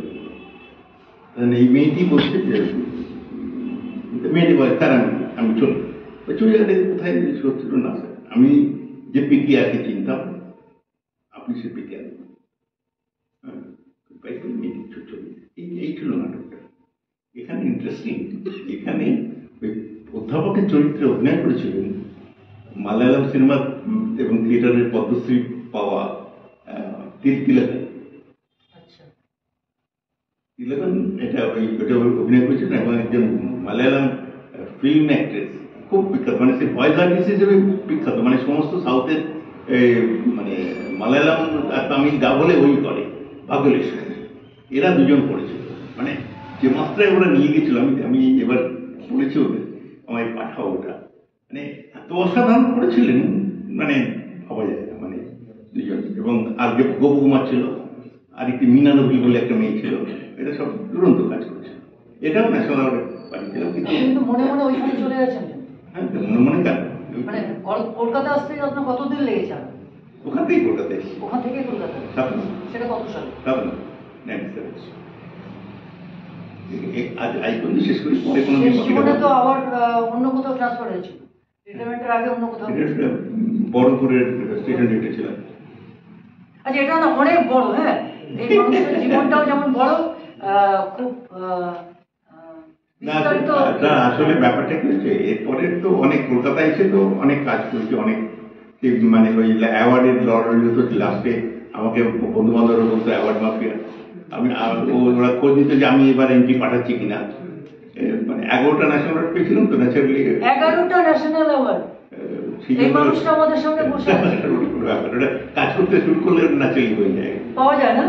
এই মেয়েটি বলছে যে মেয়েটি বলে স্যার আমি চলি, চলে গেলে কোথায় সত্যি না স্যার, আমি যে পিটিআরকে চিনতাম আপনি সে পিটিআর এই ছিল নাটকটা। এখানে ইন্টারেস্টিং, এখানে ওই অধ্যাপকের চরিত্রে অভিনয় করেছিলেন মালায়ালাম সিনেমা এবং থিয়েটারের পদ্মশ্রী পাওয়া তিলকন। তিলকন এটা অভিনয় করেছিলেন এবং একজন মালায়ালাম ফিল্ম অ্যাক্ট্রেস, খুব বিখ্যাত, মানে সে ভয়েস আর্টিস্ট হিসেবে বিখ্যাত, মানে সমস্ত সাউথের মানে মালায়ালাম আর তামিল গা বলে ওই করে ভাগ্যলক্ষ্মী, এরা দুজন করেছিল। মানে যে মাত্রায় ওরা নিয়ে গেছিল, আমি এবার বলেছি ওদের আমায় পাঠাও ওটা, মানে এত অসাধারণ করেছিলেন, মানে ভাবা যায় না, মানে দুজন। এবং আর যে গোপকুমার ছিল, আর একটি মিনা নবী বলে একটা মেয়ে ছিল, এটা সব দুরন্ত কাজ করেছিল। এটাও ন্যাশনাল অ্যাওয়ার্ডে পাঠিয়েছিলাম, কিন্তু মনে মনে ওইখানে চলে গেছেন। হ্যাঁ, মনে মনে কেন, মানে কলকাতা আসতে আপনার কতদিন লেগেছে? ওখান থেকেই কলকাতায় এসেছি। ওখান থেকে কলকাতা? সেটা কত সালে? আজ আই পর্যন্ত শেষ করি, পরে কোনো জীবনে তো আবার অন্য কোথাও ট্রান্সফার হয়েছিল, রিটায়ারমেন্টের আগে অন্য কোথাও? বহরমপুরের স্টেশন ডিরেক্টর ছিলাম। আচ্ছা, এটা না অনেক বড়, হ্যাঁ, এই মানুষের জীবনটাও যেমন বড়, খুব বিস্তারিত। আসলে ব্যাপারটা কি হচ্ছে, এরপরে তো অনেক কলকাতায় এসে তো অনেক কাজ করেছি, অনেক মানে ওই অ্যাওয়ার্ডের লড়াই হতো, লাস্টে আমাকে বন্ধু বান্ধবরা বলতো অ্যাওয়ার্ড মাফিয়া। আমি ওরা খোঁজ নিত যে আমি এবার এন্ট্রি পাঠাচ্ছি কিনা, মানে 11টা ন্যাশনাল অ্যাওয়ার্ড পেয়েছিলাম তো ন্যাচারালি। 11টা ন্যাশনাল অ্যাওয়ার্ড, এই মানুষটা আমাদের সামনে বসে আছে। ওটা কাজ করতে শুরু করলে ন্যাচারালি হয়ে যায়, পাওয়া যায় না।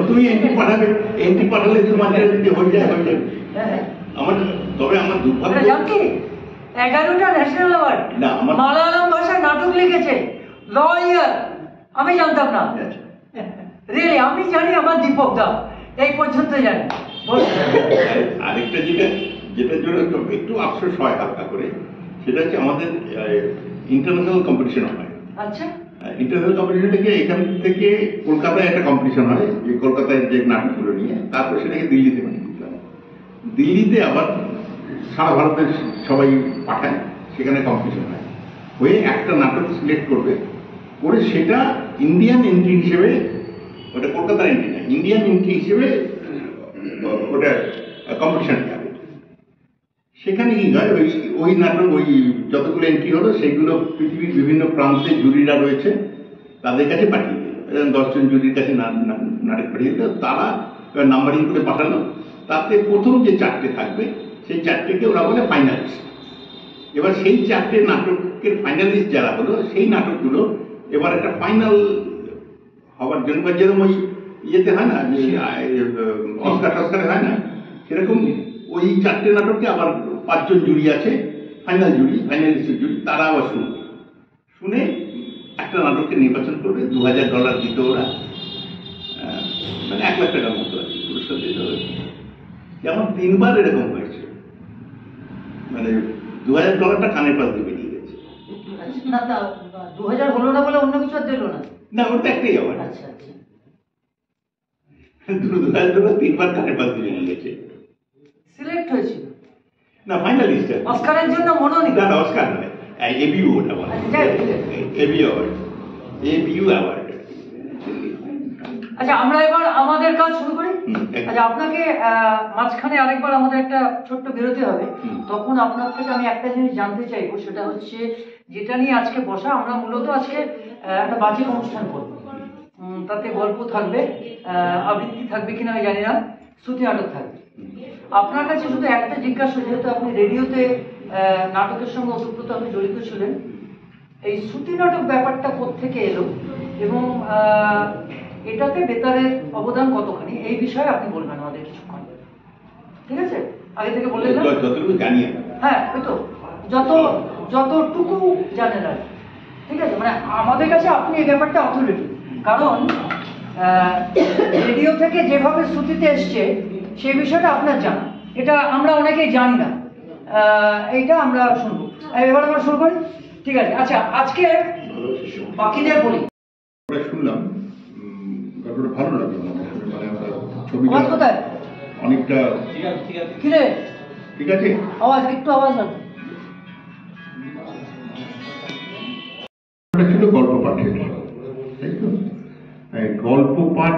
তুমি এন্ট্রি পাঠাবে, এন্ট্রি পাঠালে তোমার হয়ে যায় হয়ে যাবে। আমার তবে আমার দুর্ভাগ্য, জানকি 11টা ন্যাশনাল অ্যাওয়ার্ড, মালায়ালাম ভাষায় নাটক লিখেছে, লয়ার, আমি জানতাম না। রিয়েলি আমি জানি আমার দীপক দা, এই পর্যন্ত জানি। আরেকটা যেটার জন্য একটু আফসোস হয় হালকা করে, সেটা হচ্ছে আমাদের ইন্টারন্যাশনাল কম্পিটিশন হয়। আচ্ছা, ইন্টারন্যাশনাল কম্পিটিশন থেকে এখান থেকে কলকাতায় একটা কম্পিটিশন হয়, যে কলকাতায় যে নাটকগুলো নিয়ে, তারপর সেটাকে দিল্লিতে পাঠিয়ে দিতাম। দিল্লিতে আবার সারা ভারতের সবাই পাঠায়, সেখানে কম্পিটিশন হয়, হয়ে একটা নাটক সিলেক্ট করবে, করে সেটা ইন্ডিয়ান এন্ট্রি হিসেবে, ওটা কলকাতার এন্ট্রি না, ইন্ডিয়ান এন্ট্রি হিসেবে ওটা কম্পিটিশন হবে। সেখানে কি হয়, ওই নাটক ওই যতগুলো এন্ট্রি হলো সেগুলো পৃথিবীর বিভিন্ন প্রান্তে জুরিরা রয়েছে, তাদের কাছে পাঠিয়ে দিল। 10 জন জুরির কাছে নাটক পাঠিয়ে দিল, তারা নাম্বারিং করে পাঠালো। তাতে প্রথম যে 4টে থাকবে, সেই 4টেকে ওরা বলে ফাইনালিস্ট। এবার সেই 4টে নাটকের ফাইনালিস্ট যারা হলো, সেই নাটকগুলো এবার একটা ফাইনাল হওয়ার জন্য, যেরকম ওই ইয়েতে হয় না, অস্কার টস্কারে হয় না, সেরকম ওই 4টে নাটককে আবার 5 জন জুরি আছে, ফাইনাল জুরি, ফাইনালিস্টের জুরি, তারা আবার শুনে একটা নাটককে নির্বাচন করবে। $2000 দিত ওরা, মানে 1 লাখ টাকার মতো আর কি পুরস্কার দিতে হয়েছে। যেমন 3বার এরকম হয়েছে, মানে $2000টা কানের পাশ দিয়ে বেরিয়ে গেছে। না, 2000 হলো না বলে অন্য কিছু আর দিল না? না, ওটা একটাই আবার। আচ্ছা আচ্ছা, $2000 3বার কানের পাশ দিয়ে বেরিয়ে গেছে। সিলেক্ট হয়েছিল না, ফাইনালিস্ট অস্কারের জন্য মনোনীত। না, অস্কার নয়, এবিউ, ওটা বলে এবিউ অ্যাওয়ার্ড, এবিউ অ্যাওয়ার্ড। আচ্ছা, আমরা এবার আমাদের কাজ শুরু করি। আচ্ছা, আপনাকে মাঝখানে আরেকবার আমাদের একটা ছোট্ট বিরতি হবে, তখন আপনার থেকে আমি একটা জিনিস জানতে চাইবো, সেটা হচ্ছে যেটা নিয়ে আজকে বসা, আমরা মূলত আজকে একটা বাচিক অনুষ্ঠান করবো। তাতে গল্প থাকবে, আবৃত্তি থাকবে কিনা আমি জানি না, শ্রুতি নাটক থাকবে। আপনার কাছে শুধু একটা জিজ্ঞাসা, যেহেতু আপনি রেডিওতে নাটকের সঙ্গে ওতপ্রোতভাবে জড়িত ছিলেন, এই শ্রুতি নাটক ব্যাপারটা কোত্থেকে এলো এবং এটাতে বেতারের অবদান কতখানি, এই বিষয়ে আপনি বলবেন আমাদের কিছুক্ষণ, ঠিক আছে? আগে থেকে বললেন না? যতটুকু জানি হ্যাঁ ওই তো যতটুকু জানেন আর কি। ঠিক আছে, মানে আমাদের কাছে আপনি এই ব্যাপারটা অথরিটি, কারণ রেডিও থেকে যেভাবে শ্রুতিতে এসছে সেই বিষয়টা আপনার জানা, এটা আমরা অনেকেই জানি না। এইটা আমরা শুনবো, এবার আমরা শুরু করি। ঠিক আছে, আচ্ছা আজকে বাকিদের বলি। শুনলাম গল্পটা ভালো লাগলো, মানে ছবিটা আওয়াজ কোথায়? অনেকটা কি রে, ঠিক আছে, আওয়াজ একটু আওয়াজ হবে। ছিল গল্প পাঠের, তাই তো? গল্প পাঠ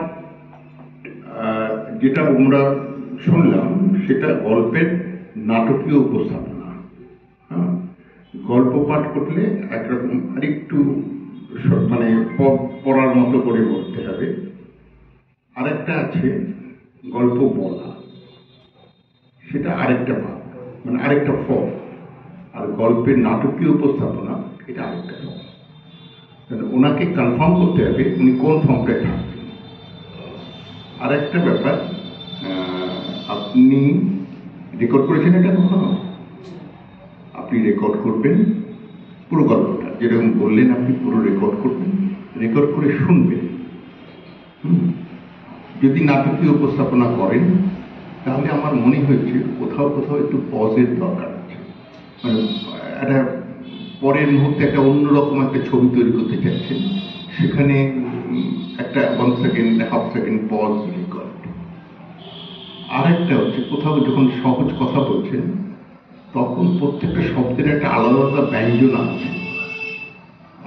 যেটা আমরা শুনলাম সেটা গল্পের নাটকীয় উপস্থাপনা। হ্যাঁ, গল্প পাঠ করলে একরকম আরেকটু মানে পড়ার মতো করে বলতে হবে। আরেকটা আছে গল্প বলা, সেটা আরেকটা ভাব, মানে আরেকটা ফর্ম। আর গল্পের নাটকীয় উপস্থাপনা এটা আরেকটা ফর্ম। ওনাকে কনফার্ম করতে হবে উনি কোন ফর্মটায় থাকবেন। আর একটা ব্যাপার, আপনি রেকর্ড করেছেন এটা কখনো? আপনি রেকর্ড করবেন পুরো গল্পটা, যেরকম বললেন আপনি পুরো রেকর্ড করবেন, রেকর্ড করে শুনবেন। যদি নাটকীয় উপস্থাপনা করেন তাহলে আমার মনে হয়েছে কোথাও কোথাও একটু পজের দরকার আছে। মানে একটা পরের মুহূর্তে একটা অন্যরকম একটা ছবি তৈরি করতে চাচ্ছেন, সেখানে একটা 1 সেকেন্ড 1/2 সেকেন্ড পজ রেকর্ড। আর একটা হচ্ছে কোথাও যখন সহজ কথা বলছেন তখন প্রত্যেকটা শব্দের একটা আলাদা আলাদা ব্যঞ্জনা আছে,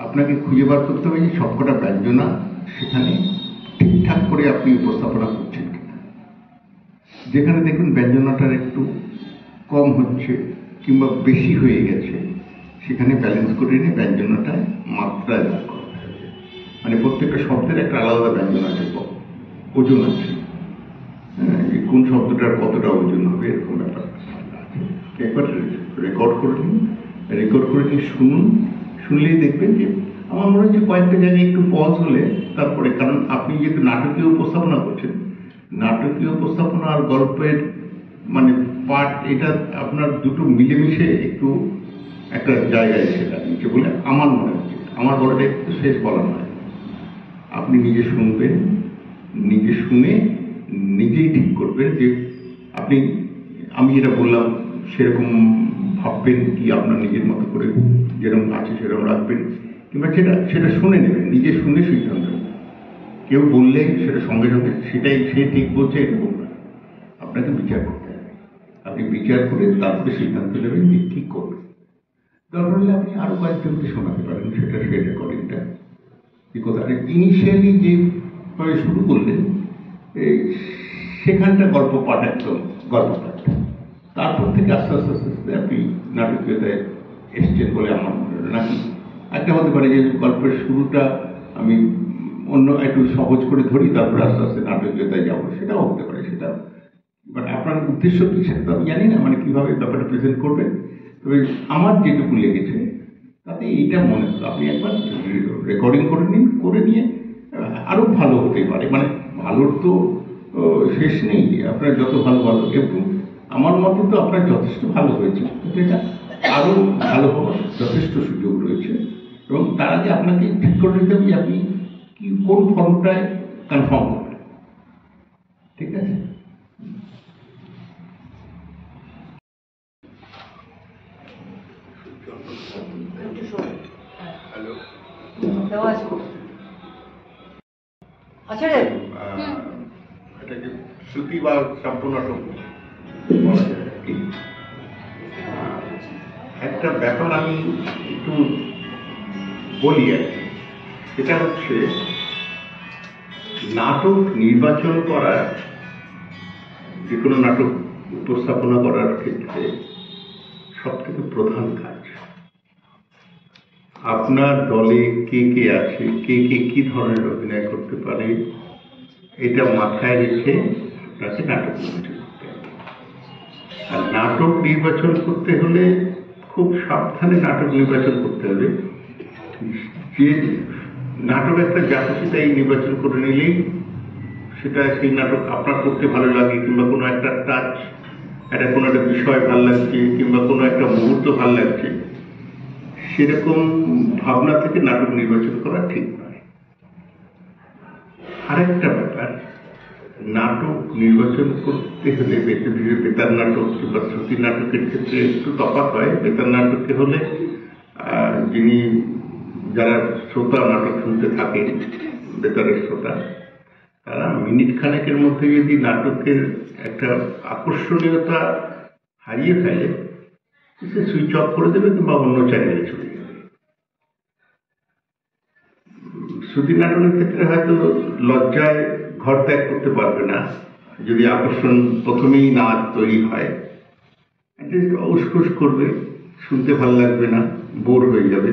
আপনাকে খুঁজে বার করতে হবে যে সবকটা ব্যঞ্জনা সেখানে ঠিকঠাক করে আপনি উপস্থাপনা করছেন কিনা। যেখানে দেখুন ব্যঞ্জনাটার একটু কম হচ্ছে কিংবা বেশি হয়ে গেছে, সেখানে ব্যালেন্স করে নিয়ে ব্যঞ্জনাটায় মাত্রায় দাগ করতে হবে। মানে প্রত্যেকটা শব্দের একটা আলাদা ব্যঞ্জন আছে, ওজন আছে, হ্যাঁ, কোন শব্দটার কতটা ওজন হবে এরকম ব্যাপার আছে। একবার রেকর্ড করে নিন, রেকর্ড করে নিয়ে শুনুন, শুনলেই দেখবেন যে আমার মনে হচ্ছে কয়েকটা জায়গায় একটু পজ হলে তারপরে, কারণ আপনি যেহেতু নাটকীয় উপস্থাপনা করছেন, নাটকীয় উপস্থাপনা আর গল্পের মানে পাঠ, এটা আপনার দুটো মিলেমিশে একটু একটা জায়গায় এসে দাঁড়িয়েছে বলে আমার মনে হচ্ছে। আমার বলাটা একটু শেষ বলা নয়, আপনি নিজে শুনবেন, নিজে শুনে নিজেই ঠিক করবেন যে আপনি আমি যেটা বললাম সেরকম ভাববেন কি আপনার নিজের মতো করে যেরকম আছে সেরকম রাখবেন, কিংবা সেটা শুনে নেবেন, নিজে শুনে সিদ্ধান্ত নেবেন। কেউ বললে সেটা সঙ্গে সঙ্গে সেটাই সে ঠিক বলছে এরকম না, আপনাকে বিচার করতে হবে। আপনি বিচার করে তারপরে সিদ্ধান্ত নেবেন যে ঠিক করবেন। দরকার হলে আপনি আরো কয়েকজনকে শোনাতে পারেন সেটা রেকর্ডিংটা। ইনিশিয়ালি যে শুরু করলেন সেখানটা গল্প পাঠ, একদম গল্প পাঠ, তারপর থেকে আস্তে আস্তে আস্তে আস্তে আপনি নাটকীয়তায় এসছেন বলে আমার মনে হয়। নাকি একটা হতে পারে যে গল্পের শুরুটা আমি অন্য একটু সহজ করে ধরি, তারপরে আস্তে আস্তে নাটকীয়তায় যাবো, সেটাও হতে পারে। সেটা মানে আপনার উদ্দেশ্য কি সেটা তো আমি জানি না, মানে কিভাবে ব্যাপারটা প্রেজেন্ট করবেন। তবে আমার যেটুকু লেগেছে তাতে এইটা মনে হলো আপনি একবার রেকর্ডিং করে নিন, করে নিয়ে আরো ভালো হতে পারে। মানে ভালোর তো শেষ নেই, আপনার যত ভালো ভালো, এবং আমার মতে তো আপনার যথেষ্ট ভালো হয়েছে, কিন্তু এটা আরো ভালো হওয়ার যথেষ্ট সুযোগ রয়েছে। এবং তার আগে আপনাকে ঠিক করে নিতে হবে যে আপনি কি কোন ফর্মটায় কনফার্ম করবেন। ঠিক আছে? আচ্ছা রে, এটাকে শ্রুতি বা সম্পূর্ণটক বলা যায়। একটা ব্যাপার আমি একটু বলি আর কি, সেটা হচ্ছে নাটক নির্বাচন করা, যে কোনো নাটক উপস্থাপনা করার ক্ষেত্রে সব থেকে প্রধান কাজ আপনার দলে কে কে আছে, কে কে কি ধরনের অভিনয় করতে পারে, এটা মাথায় রেখে আপনাকে নাটক নির্বাচন করতে হবে। আর নাটক নির্বাচন করতে হলে খুব সাবধানে নাটক নির্বাচন করতে হবে। যে নাটক একটা জাতিকে তাই নির্বাচন করে নিলেই সেটা সেই নাটক আপনার করতে ভালো লাগে, কিংবা কোনো একটা টাচ একটা কোনো একটা বিষয় ভাল লাগছে কিংবা কোনো একটা মুহূর্ত ভাল লাগছে, সেরকম ভাবনা থেকে নাটক নির্বাচন করা ঠিক নয়। আরেকটা ব্যাপার, নাটক নির্বাচন করতে হলে বেতার নাটক কিংবা শ্রুতি নাটকের ক্ষেত্রে একটু তফাৎ হয়। বেতার নাটকে হলে যিনি যারা শ্রোতা নাটক শুনতে থাকে, বেতারের শ্রোতা, তারা মিনিট খানেকের মধ্যে যদি নাটকের একটা আকর্ষণীয়তা হারিয়ে ফেলে, সে সুইচ অফ করে দেবে কিংবা অন্য চ্যানেলে চলে যাবে। শ্রুতি নাটকের ক্ষেত্রে হয়তো লজ্জায় ঘর ত্যাগ করতে পারবে না, যদি আকর্ষণ প্রথমেই না তৈরি হয়, উসখুস করবে, শুনতে ভালো লাগবে না, বোর হয়ে যাবে,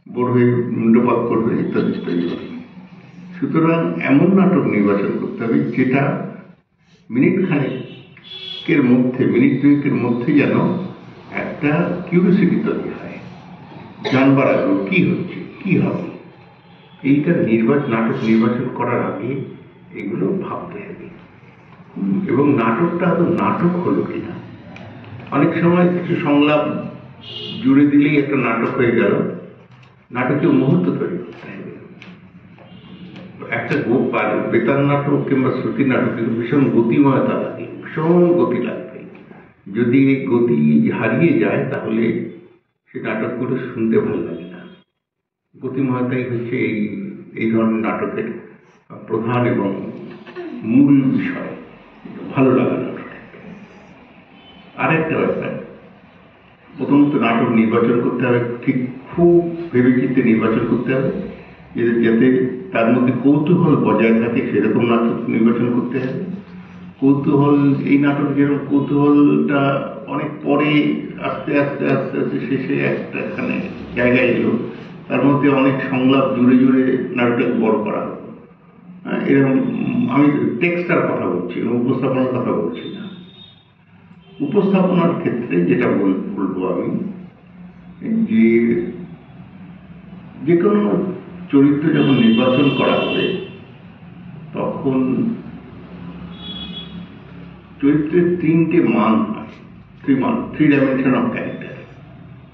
বোর হয়ে মুন্ডপাত করবে, ইত্যাদি ইত্যাদি। সুতরাং এমন নাটক নির্বাচন করতে হবে যেটা মিনিট খানেকের মধ্যে, মিনিট দুয়েকের মধ্যে যেন একটা কিউরিওসিটি তৈরি হয়, জানবার আগ্রহ কি হচ্ছে, কি হবে। এইটা নাটক নির্বাচন করার আগে এগুলো ভাবতে হবে। এবং নাটকটা আদৌ নাটক হলো কিনা। অনেক সময় কিছু সংলাপ জুড়ে দিলেই একটা নাটক হয়ে গেল, নাটকীয় মুহূর্ত তৈরি করতে হবে। একটা বেতার নাটক কিংবা শ্রুতি নাটক কিন্তু ভীষণ গতিময়তা লাগে, ভীষণ গতি লাগবে। যদি এই গতি হারিয়ে যায় তাহলে সে নাটকগুলো শুনতে ভালো লাগে না। গতিময়তাই হচ্ছে এই ধরনের নাটকের প্রধান এবং মূল বিষয়, ভালো লাগা নাটক। আরেকটা ব্যাপার, প্রথমত নাটক নির্বাচন করতে হবে, ঠিক খুব ভেবেচিন্তে নির্বাচন করতে হবে, যাতে তার মধ্যে কৌতূহল বজায় থাকে সেরকম নাটক নির্বাচন করতে হবে। কৌতূহল, এই নাটক যেরকম কৌতূহলটা অনেক পরে আস্তে আস্তে আস্তে আস্তে শেষে একটাখানে জায়গায় এলো, তার মধ্যে অনেক সংলাপ জুড়ে জুড়ে নাটকটাকে বড় করা হলো। এরকম আমি টেক্সটার কথা বলছি, উপস্থাপনার কথা বলছি না। উপস্থাপনার ক্ষেত্রে যেটা বলবো আমি, যে কোনো চরিত্র যখন নির্বাচন করা হবে তখন চরিত্রের তিনটে মান আছে, থ্রি ডাইমেনশন অফ ক্যারেক্টার।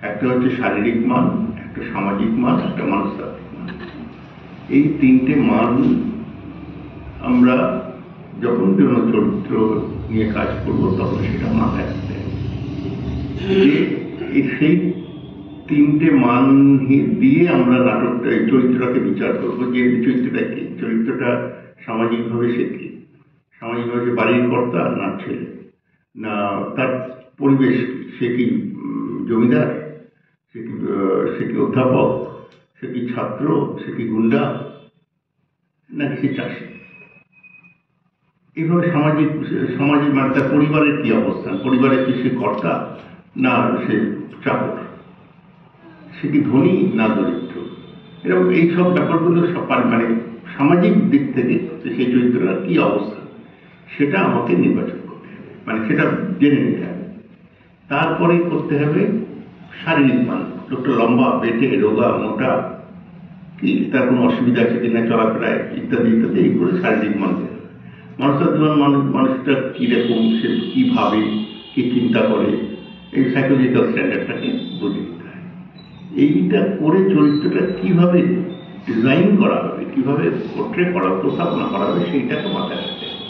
একটা হচ্ছে শারীরিক মান, একটা সামাজিক মান, একটা মনস্তাত্ত্বিক মান। এই তিনটে মান আমরা যখন কোনো চরিত্র নিয়ে কাজ করবো তখন সেটা মাথায় রাখতে হবে। সেই তিনটে মান দিয়ে আমরা নাটকটা, এই চরিত্রটাকে বিচার করবো যে চরিত্রটা কি, চরিত্রটা সামাজিকভাবে সে কি, সামাজিকভাবে বাড়ির কর্তা না ছেলে, না তার পরিবেশ কি, সে কি জমিদার, সে কি অধ্যাপক, সে কি ছাত্র, সে কি গুন্ডা, নাকি সে চাষি। এইভাবে সামাজিক মানে তার পরিবারের কি অবস্থান, পরিবারের কি সে কর্তা না সে চাকর, সে কি ধনী না দরিদ্র। এরকম এইসব ব্যাপারগুলো মানে সামাজিক দিক থেকে সেই চরিত্রটার কি অবস্থা সেটা আমাকে নির্বাচন করতে হবে, মানে সেটা জেনে নিতে হবে। তারপরে করতে হবে শারীরিক মান, লোকটা লম্বা, বেটে, রোগা, মোটা, কি তার কোনো অসুবিধা আছে কিনা চলাফেরায়, ইত্যাদি ইত্যাদি। এইগুলো শারীরিক মান দেওয়া হবে। মানুষটা কিরকম, সে কি ভাবে, কি চিন্তা করে, এই সাইকোলজিক্যাল স্ট্যান্ডার্ডটাকে বুঝে নিতে হয়। এইটা করে চরিত্রটা কিভাবে ডিজাইন করা হবে, কিভাবে পোর্ট্রে করা, উপস্থাপনা করা হবে, সেইটাকে মাথায় রাখতে হবে।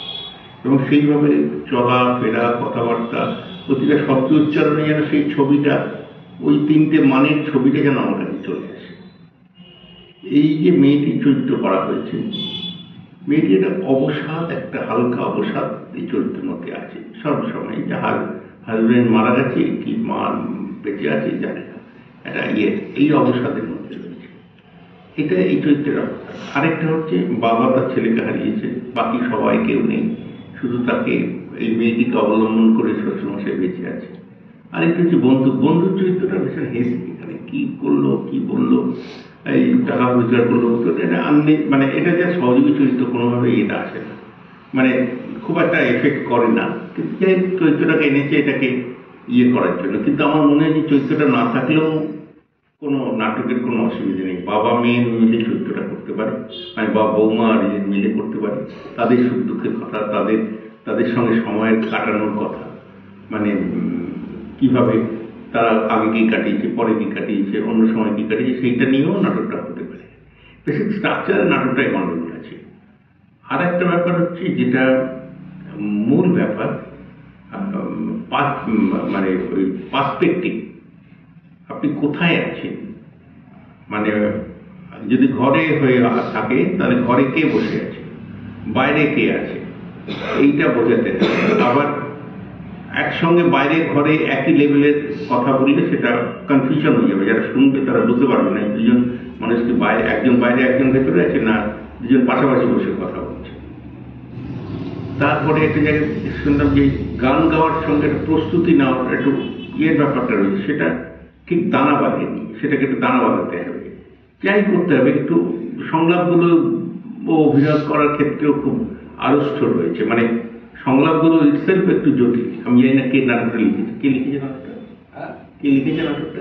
এবং সেইভাবে চলাফেরা, কথাবার্তা, প্রতিটা শব্দ উচ্চারণে যেন সেই ছবিটা, ওই তিনটে মানের ছবিটা যেন আমার কাছে চলে আসে। এই যে মেয়েটি চরিত্র করা হয়েছে, মেয়েটি একটা অবসাদ, একটা হালকা অবসাদ এই চরিত্রের মধ্যে আছে সবসময়। যে হাজবেন্ড মারা গেছে কি মা বেঁচে আছে জানে না, একটা এই অবসাদের মধ্যে রয়েছে। এটা এই চরিত্রের অবস্থা। আরেকটা হচ্ছে বাবা তার ছেলেকে হারিয়েছে, বাকি সবাই কেউ নেই, শুধু তাকে, এই মেয়েটিকে অবলম্বন করে শ্বশুরমশাই বেঁচে আছে। আরেকটা হচ্ছে বন্ধুর চরিত্রটা ভীষণ হেসি, এখানে কি করলো, কি বললো, এই টাকা রোজগার করলো, মানে এটা যা সহযোগী চরিত্র, কোনোভাবে এটা আসে না, মানে খুব একটা এফেক্ট করে না। কিন্তু যে চরিত্রটাকে এনেছে এটাকে করার জন্য। কিন্তু আমার মনে হয় যে চরিত্রটা না থাকলেও কোনো নাটকের কোনো অসুবিধা নেই। বাবা মেয়ে মিলে চরিত্রটা করতে পারে, মানে বাবা বৌমা আর মিলে করতে পারে, তাদের সুখ দুঃখের কথা, তাদের সঙ্গে সময়ের কাটানোর কথা, মানে কিভাবে তারা আগে কি কাটিয়েছে, পরে কি কাটিয়েছে, অন্য সময় কি কাটিয়েছে, সেইটা নিয়েও নাটকটা হতে পারে। বেসিক স্ট্রাকচারে নাটকটাই গণ্ডগোল আছে। আর একটা ব্যাপার হচ্ছে যেটা মূল ব্যাপার, মানে ওই পার্সপেক্টিভ, আপনি কোথায় আছেন। মানে যদি ঘরে হয়ে থাকে তাহলে ঘরে কে বসে আছে, বাইরে কে আছে, এইটা বোঝাতে হবে। আবার একসঙ্গে বাইরে ঘরে একই লেভেলের কথা বললে সেটা কনফিউশন হয়ে যাবে, যারা শুনবে তারা বুঝতে পারবে না দুজন মানুষকে বাইরে, একজন বাইরে একজন ভেতরে আছে, না দুজন পাশাপাশি বসে কথা বলছে। তারপরে একটা জায়গায় শুনলাম যে গান গাওয়ার সঙ্গে একটা প্রস্তুতি নেওয়ার একটু ব্যাপারটা রয়েছে, সেটা ঠিক দানা বাঁধেনি, সেটাকে একটু দানা বাঁধাতে হবে, যাই করতে হবে। একটু সংলাপগুলো অভিনয় করার ক্ষেত্রেও খুব আড়ষ্ট রয়েছে, মানে সংলাপগুলো ইটসেলফ একটু জটিল। আমি জানি না কে নাটকটা লিখেছে, কে লিখেছে নাটকটা, কে লিখেছে নাটকটা,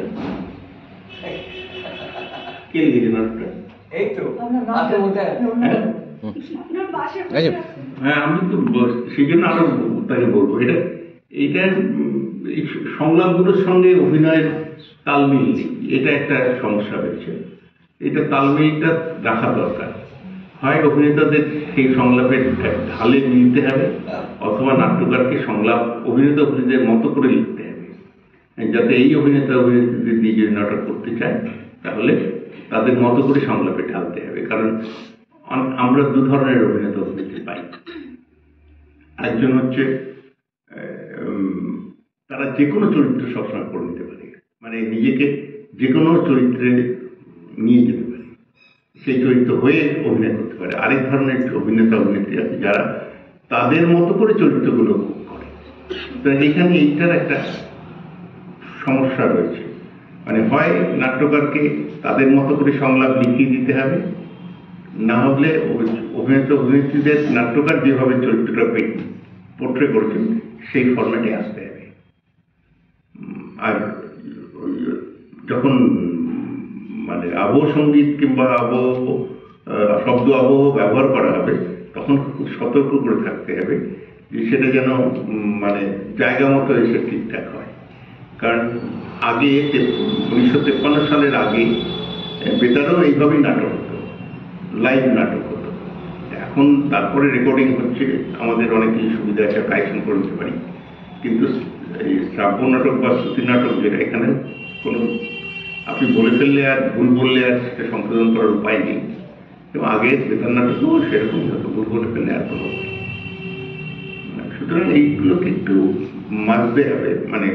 কে লিখেছে নাটকটা? হ্যাঁ, আমি তো সেই জন্য আরো তাকে বলবো, এটা সংলাপগুলোর সঙ্গে অভিনয়ের তালমিল, এটা একটা সমস্যা হয়েছে। এটা তালমিলটা রাখা দরকার। হয় অভিনেতাদের সেই সংলাপের ঢালে মিলতে হবে, অথবা নাট্যকারকে সংলাপ অভিনেতাদের মতো করে লিখতে হবে, যাতে এই অভিনেত্রীদের দিয়ে যদি নাটক করতে চায় তাহলে তাদের মতো করে সংলাপে ঢালতে হবে। কারণ আমরা দু ধরনের অভিনেত্রী পাই। একজন হচ্ছে তারা যে কোনো চরিত্র সবসময় করে নিতে পারে, মানে নিজেকে যে কোনো চরিত্রে নিয়ে যেতে পারে, সেই চরিত্র হয়ে অভিনয় করতে পারে। আরেক ধরনের অভিনেতা অভিনেত্রী আছে যারা তাদের মতো করে চরিত্রগুলো করে। তো এখানে এইটার একটা সমস্যা রয়েছে, মানে হয় নাট্যকারকে তাদের মতো করে সংলাপ লিখিয়ে দিতে হবে, না হলে অভিনেতা অভিনেত্রীদের নাট্যকার যেভাবে চরিত্রটা পোর্ট্রে করেছেন সেই ফরম্যাটে আসতে হবে। আর যখন মানে আবহ সঙ্গীত কিংবা শব্দ আবহ ব্যবহার করা হবে তখন খুব সতর্ক করে থাকতে হবে যে সেটা যেন মানে জায়গা মতো এসে ঠিকঠাক হয়। কারণ আগে 1953 সালের আগে বেতারও এইভাবেই নাটক হতো, লাইভ নাটক হতো। এখন তারপরে রেকর্ডিং হচ্ছে, আমাদের অনেক কিছু সুবিধা একটা কালেকশন করে নিতে পারি, কিন্তু এই শ্রাব্য নাটক বা শ্রুতি নাটক যেটা, এখানে কোনো আপনি বলে ফেললে আর ভুল বললে আর সেটা সংশোধন করার উপায় নেই। এবং আগে বেতার নাটকও সেরকম হতো, ভুল বলে ফেললে আর কোনো। সুতরাং এইগুলোকে একটু মাজতে হবে, মানে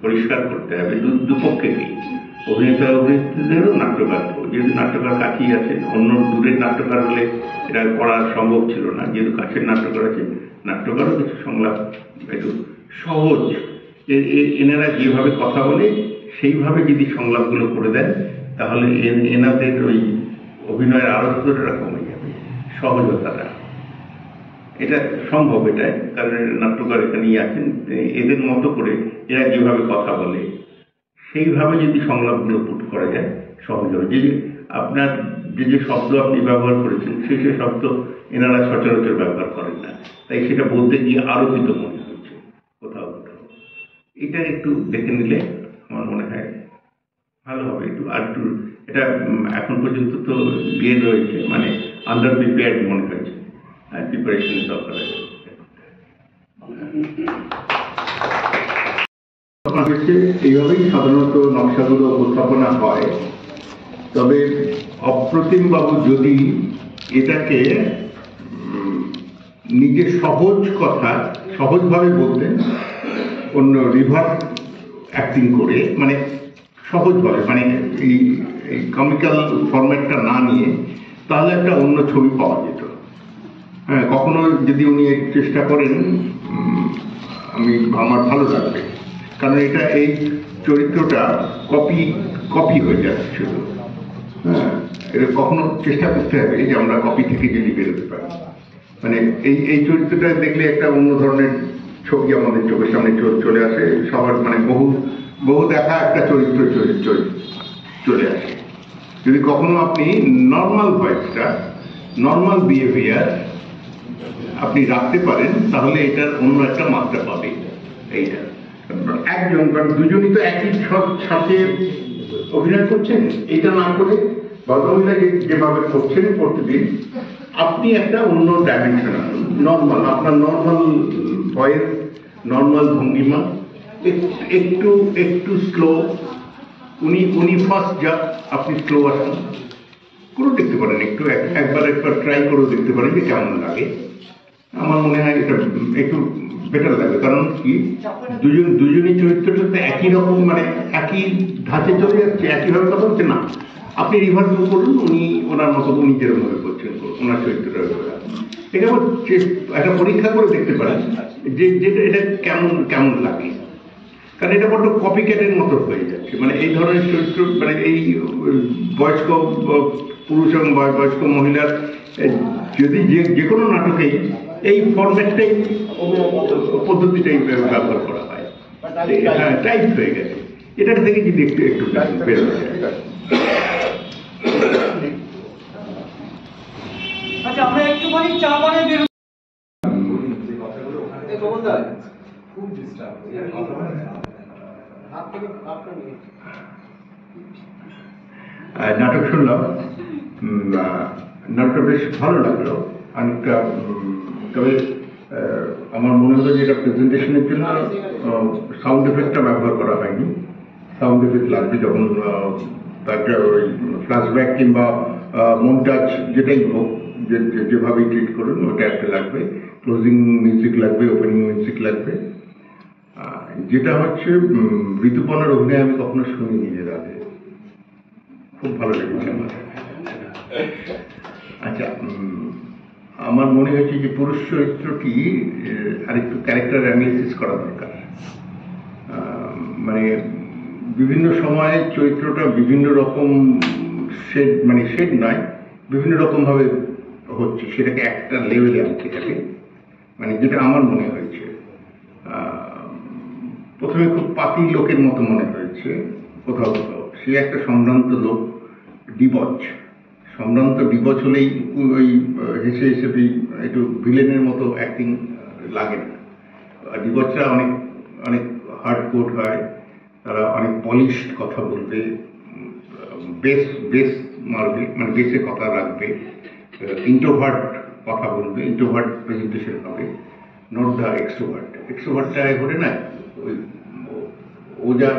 পরিষ্কার করতে হবে দুপক্ষেকেই, অভিনেতা অভিনেত্রীদেরও নাট্যকারকেও। যেহেতু নাট্যকার কাছেই আছে, অন্য দূরের নাট্যকার হলে এটা করা সম্ভব ছিল না, যেহেতু কাছের নাট্যকার আছে, নাট্যকারও কিছু সংলাপ একটু সহজ, এনারা যেভাবে কথা বলে সেইভাবে যদি সংলাপগুলো করে দেন তাহলে এনাদের ওই অভিনয়ের আড়ষ্টটা কমে যাবে, সহজতাটা। এটা সম্ভব, এটা কারণ নাট্যকার এখানেই আছেন, এদের মতো করে এরা যেভাবে কথা বলে সেইভাবে যদি সংলাপগুলো পুট করা যায় সহজ হবে। যে আপনার যে শব্দ আপনি ব্যবহার করেছেন সেই শব্দ এনারা সচরাচর ব্যবহার করেন না, তাই সেটা বলতে গিয়ে আরোপিত মনে হচ্ছে কোথাও কোথাও। এটা একটু দেখে নিলে আমার মনে হয় ভালো হবে। একটু এটা এখন পর্যন্ত তো রয়েছে, মানে আন্ডার প্রিপেয়ার্ড মনে হয়েছে, প্রিপারেশনের দরকার আছে। এইভাবেই সাধারণত নকশাগুলো উপস্থাপনা হয়। তবে অপ্রতিম বাবু যদি এটাকে নিজের সহজ কথা সহজভাবে বলতেন, অন্য রিভার্স অ্যাক্টিং করে, মানে সহজভাবে, মানে এই কমিক্যাল ফরম্যাটটা না নিয়ে, তাহলে একটা অন্য ছবি পাওয়া যেত। হ্যাঁ, কখনো যদি উনি চেষ্টা করেন আমার ভালো লাগবে, কারণ এটা এই চরিত্রটা কপি হয়ে যাচ্ছে শুধু। হ্যাঁ, এটা কখনো চেষ্টা করতে হবে যে আমরা কপি থেকে যদি বেরোতে পারি, মানে এই চরিত্রটা দেখলে একটা অন্য ধরনের ছবি আমাদের চোখের সামনে চলে আসে, সবার মানে বহু দেখা একটা চরিত্র চলে আসে। যদি কখনো আপনি নর্মাল ভয়েসটা, নর্মাল বিহেভিয়ার আপনি রাখতে পারেন তাহলে এটার অন্য একটা মাত্রা পাবে। এইটা একজন কারণ দুজনই তো একই সাথে অভিনয় করছেন, এটা না করে ভদ্রমহিলা যেভাবে করছেন প্রতিদিন, আপনি একটা অন্য ডাইমেনশন নর্মাল, আপনার নর্মাল ভয়েস, নর্মাল ভঙ্গিমা, একটু একটু স্লো। উনি ফার্স্ট যা, আপনি স্লো আসেন, করে দেখতে পারেন, একটু একবার ট্রাই করে দেখতে পারেন যে কেমন লাগে। আমার মনে হয় এটা একটু বেটার লাগবে, কারণ কি দুজনই চরিত্রটা একই রকম, মানে একই ধাঁচে চলে যাচ্ছে, একইভাবে কথা হচ্ছে না। আপনি রিভার্সাল করুন, উনি ওনার মতো উনি যেরকম করছেন ওনার চরিত্রটা, এটা একটা পরীক্ষা করে দেখতে পারেন যে যেটা এটা কেমন কেমন লাগে। কারণ এটা বড্ড কপি ক্যাটের মতো হয়ে যাচ্ছে, মানে এই ধরনের চরিত্র, মানে এই বয়স্ক পুরুষ এবং বয়স্ক মহিলার যদি যে কোনো নাটকেই এই ফরম্যাটটাই পদ্ধতিটাই ব্যবহার করা হয়, হ্যাঁ টাইপ হয়ে গেছে। এটার থেকে যদি একটু একটু বেরোনো যায়। আচ্ছা, আমরা একটুখানি চা পানে বেরো। খুব ডিস্টার্ব নাটক শুনলাম, নাটকটা বেশ ভালো লাগলো অনেকটা। তবে আমার মনে হলো যে এটা প্রেজেন্টেশনের জন্য সাউন্ড এফেক্টটা ব্যবহার করা হয়নি। সাউন্ড এফেক্ট লাগবে যখন একটা ওই ফ্ল্যাশব্যাক কিংবা মন্টাজ যেটাই হোক, যেভাবেই ট্রিট করুন ওটা একটা লাগবে। ক্লোজিং মিউজিক লাগবে, ওপেনিং মিউজিক লাগবে। যেটা হচ্ছে ঋতুপর্ণার অভিনয় আমি কখনো শুনিনি এর আগে, খুব ভালো লেগেছে আমার। আচ্ছা, আমার মনে হয়েছে যে পুরুষ চরিত্রটি আরেকটু ক্যারেক্টার অ্যানালিসিস করা দরকার। মানে বিভিন্ন সময়ে চরিত্রটা বিভিন্ন রকম শেড, মানে শেড নয়, বিভিন্ন রকম ভাবে হচ্ছে, সেটাকে একটা লেভেলে আনতে থাকে, মানে যেটা আমার মনে হয়েছে। প্রথমে খুব পাতি লোকের মতো মনে হয়েছে কোথাও কোথাও, সে একটা সম্ভ্রান্ত লোক, ডিবচ, সম্ভ্রান্ত ডিবচ হলেই ওই হেসে হেসে একটু ভিলেনের মতো অ্যাক্টিং লাগে না। ডিবচরা অনেক অনেক হার্ড কোট হয়, তারা অনেক পলিশড কথা বলবে, বেস মারবে, মানে বেসে কথা রাখবে, ইন্ট্রোভার্ট কথা বলবে, ইন্ট্রোভার্ট প্রেজেন্টেশন হবে, নট দ্য এক্সট্রোভার্ট। এক্সট্রোভার্টটা করে না, ওই ও যা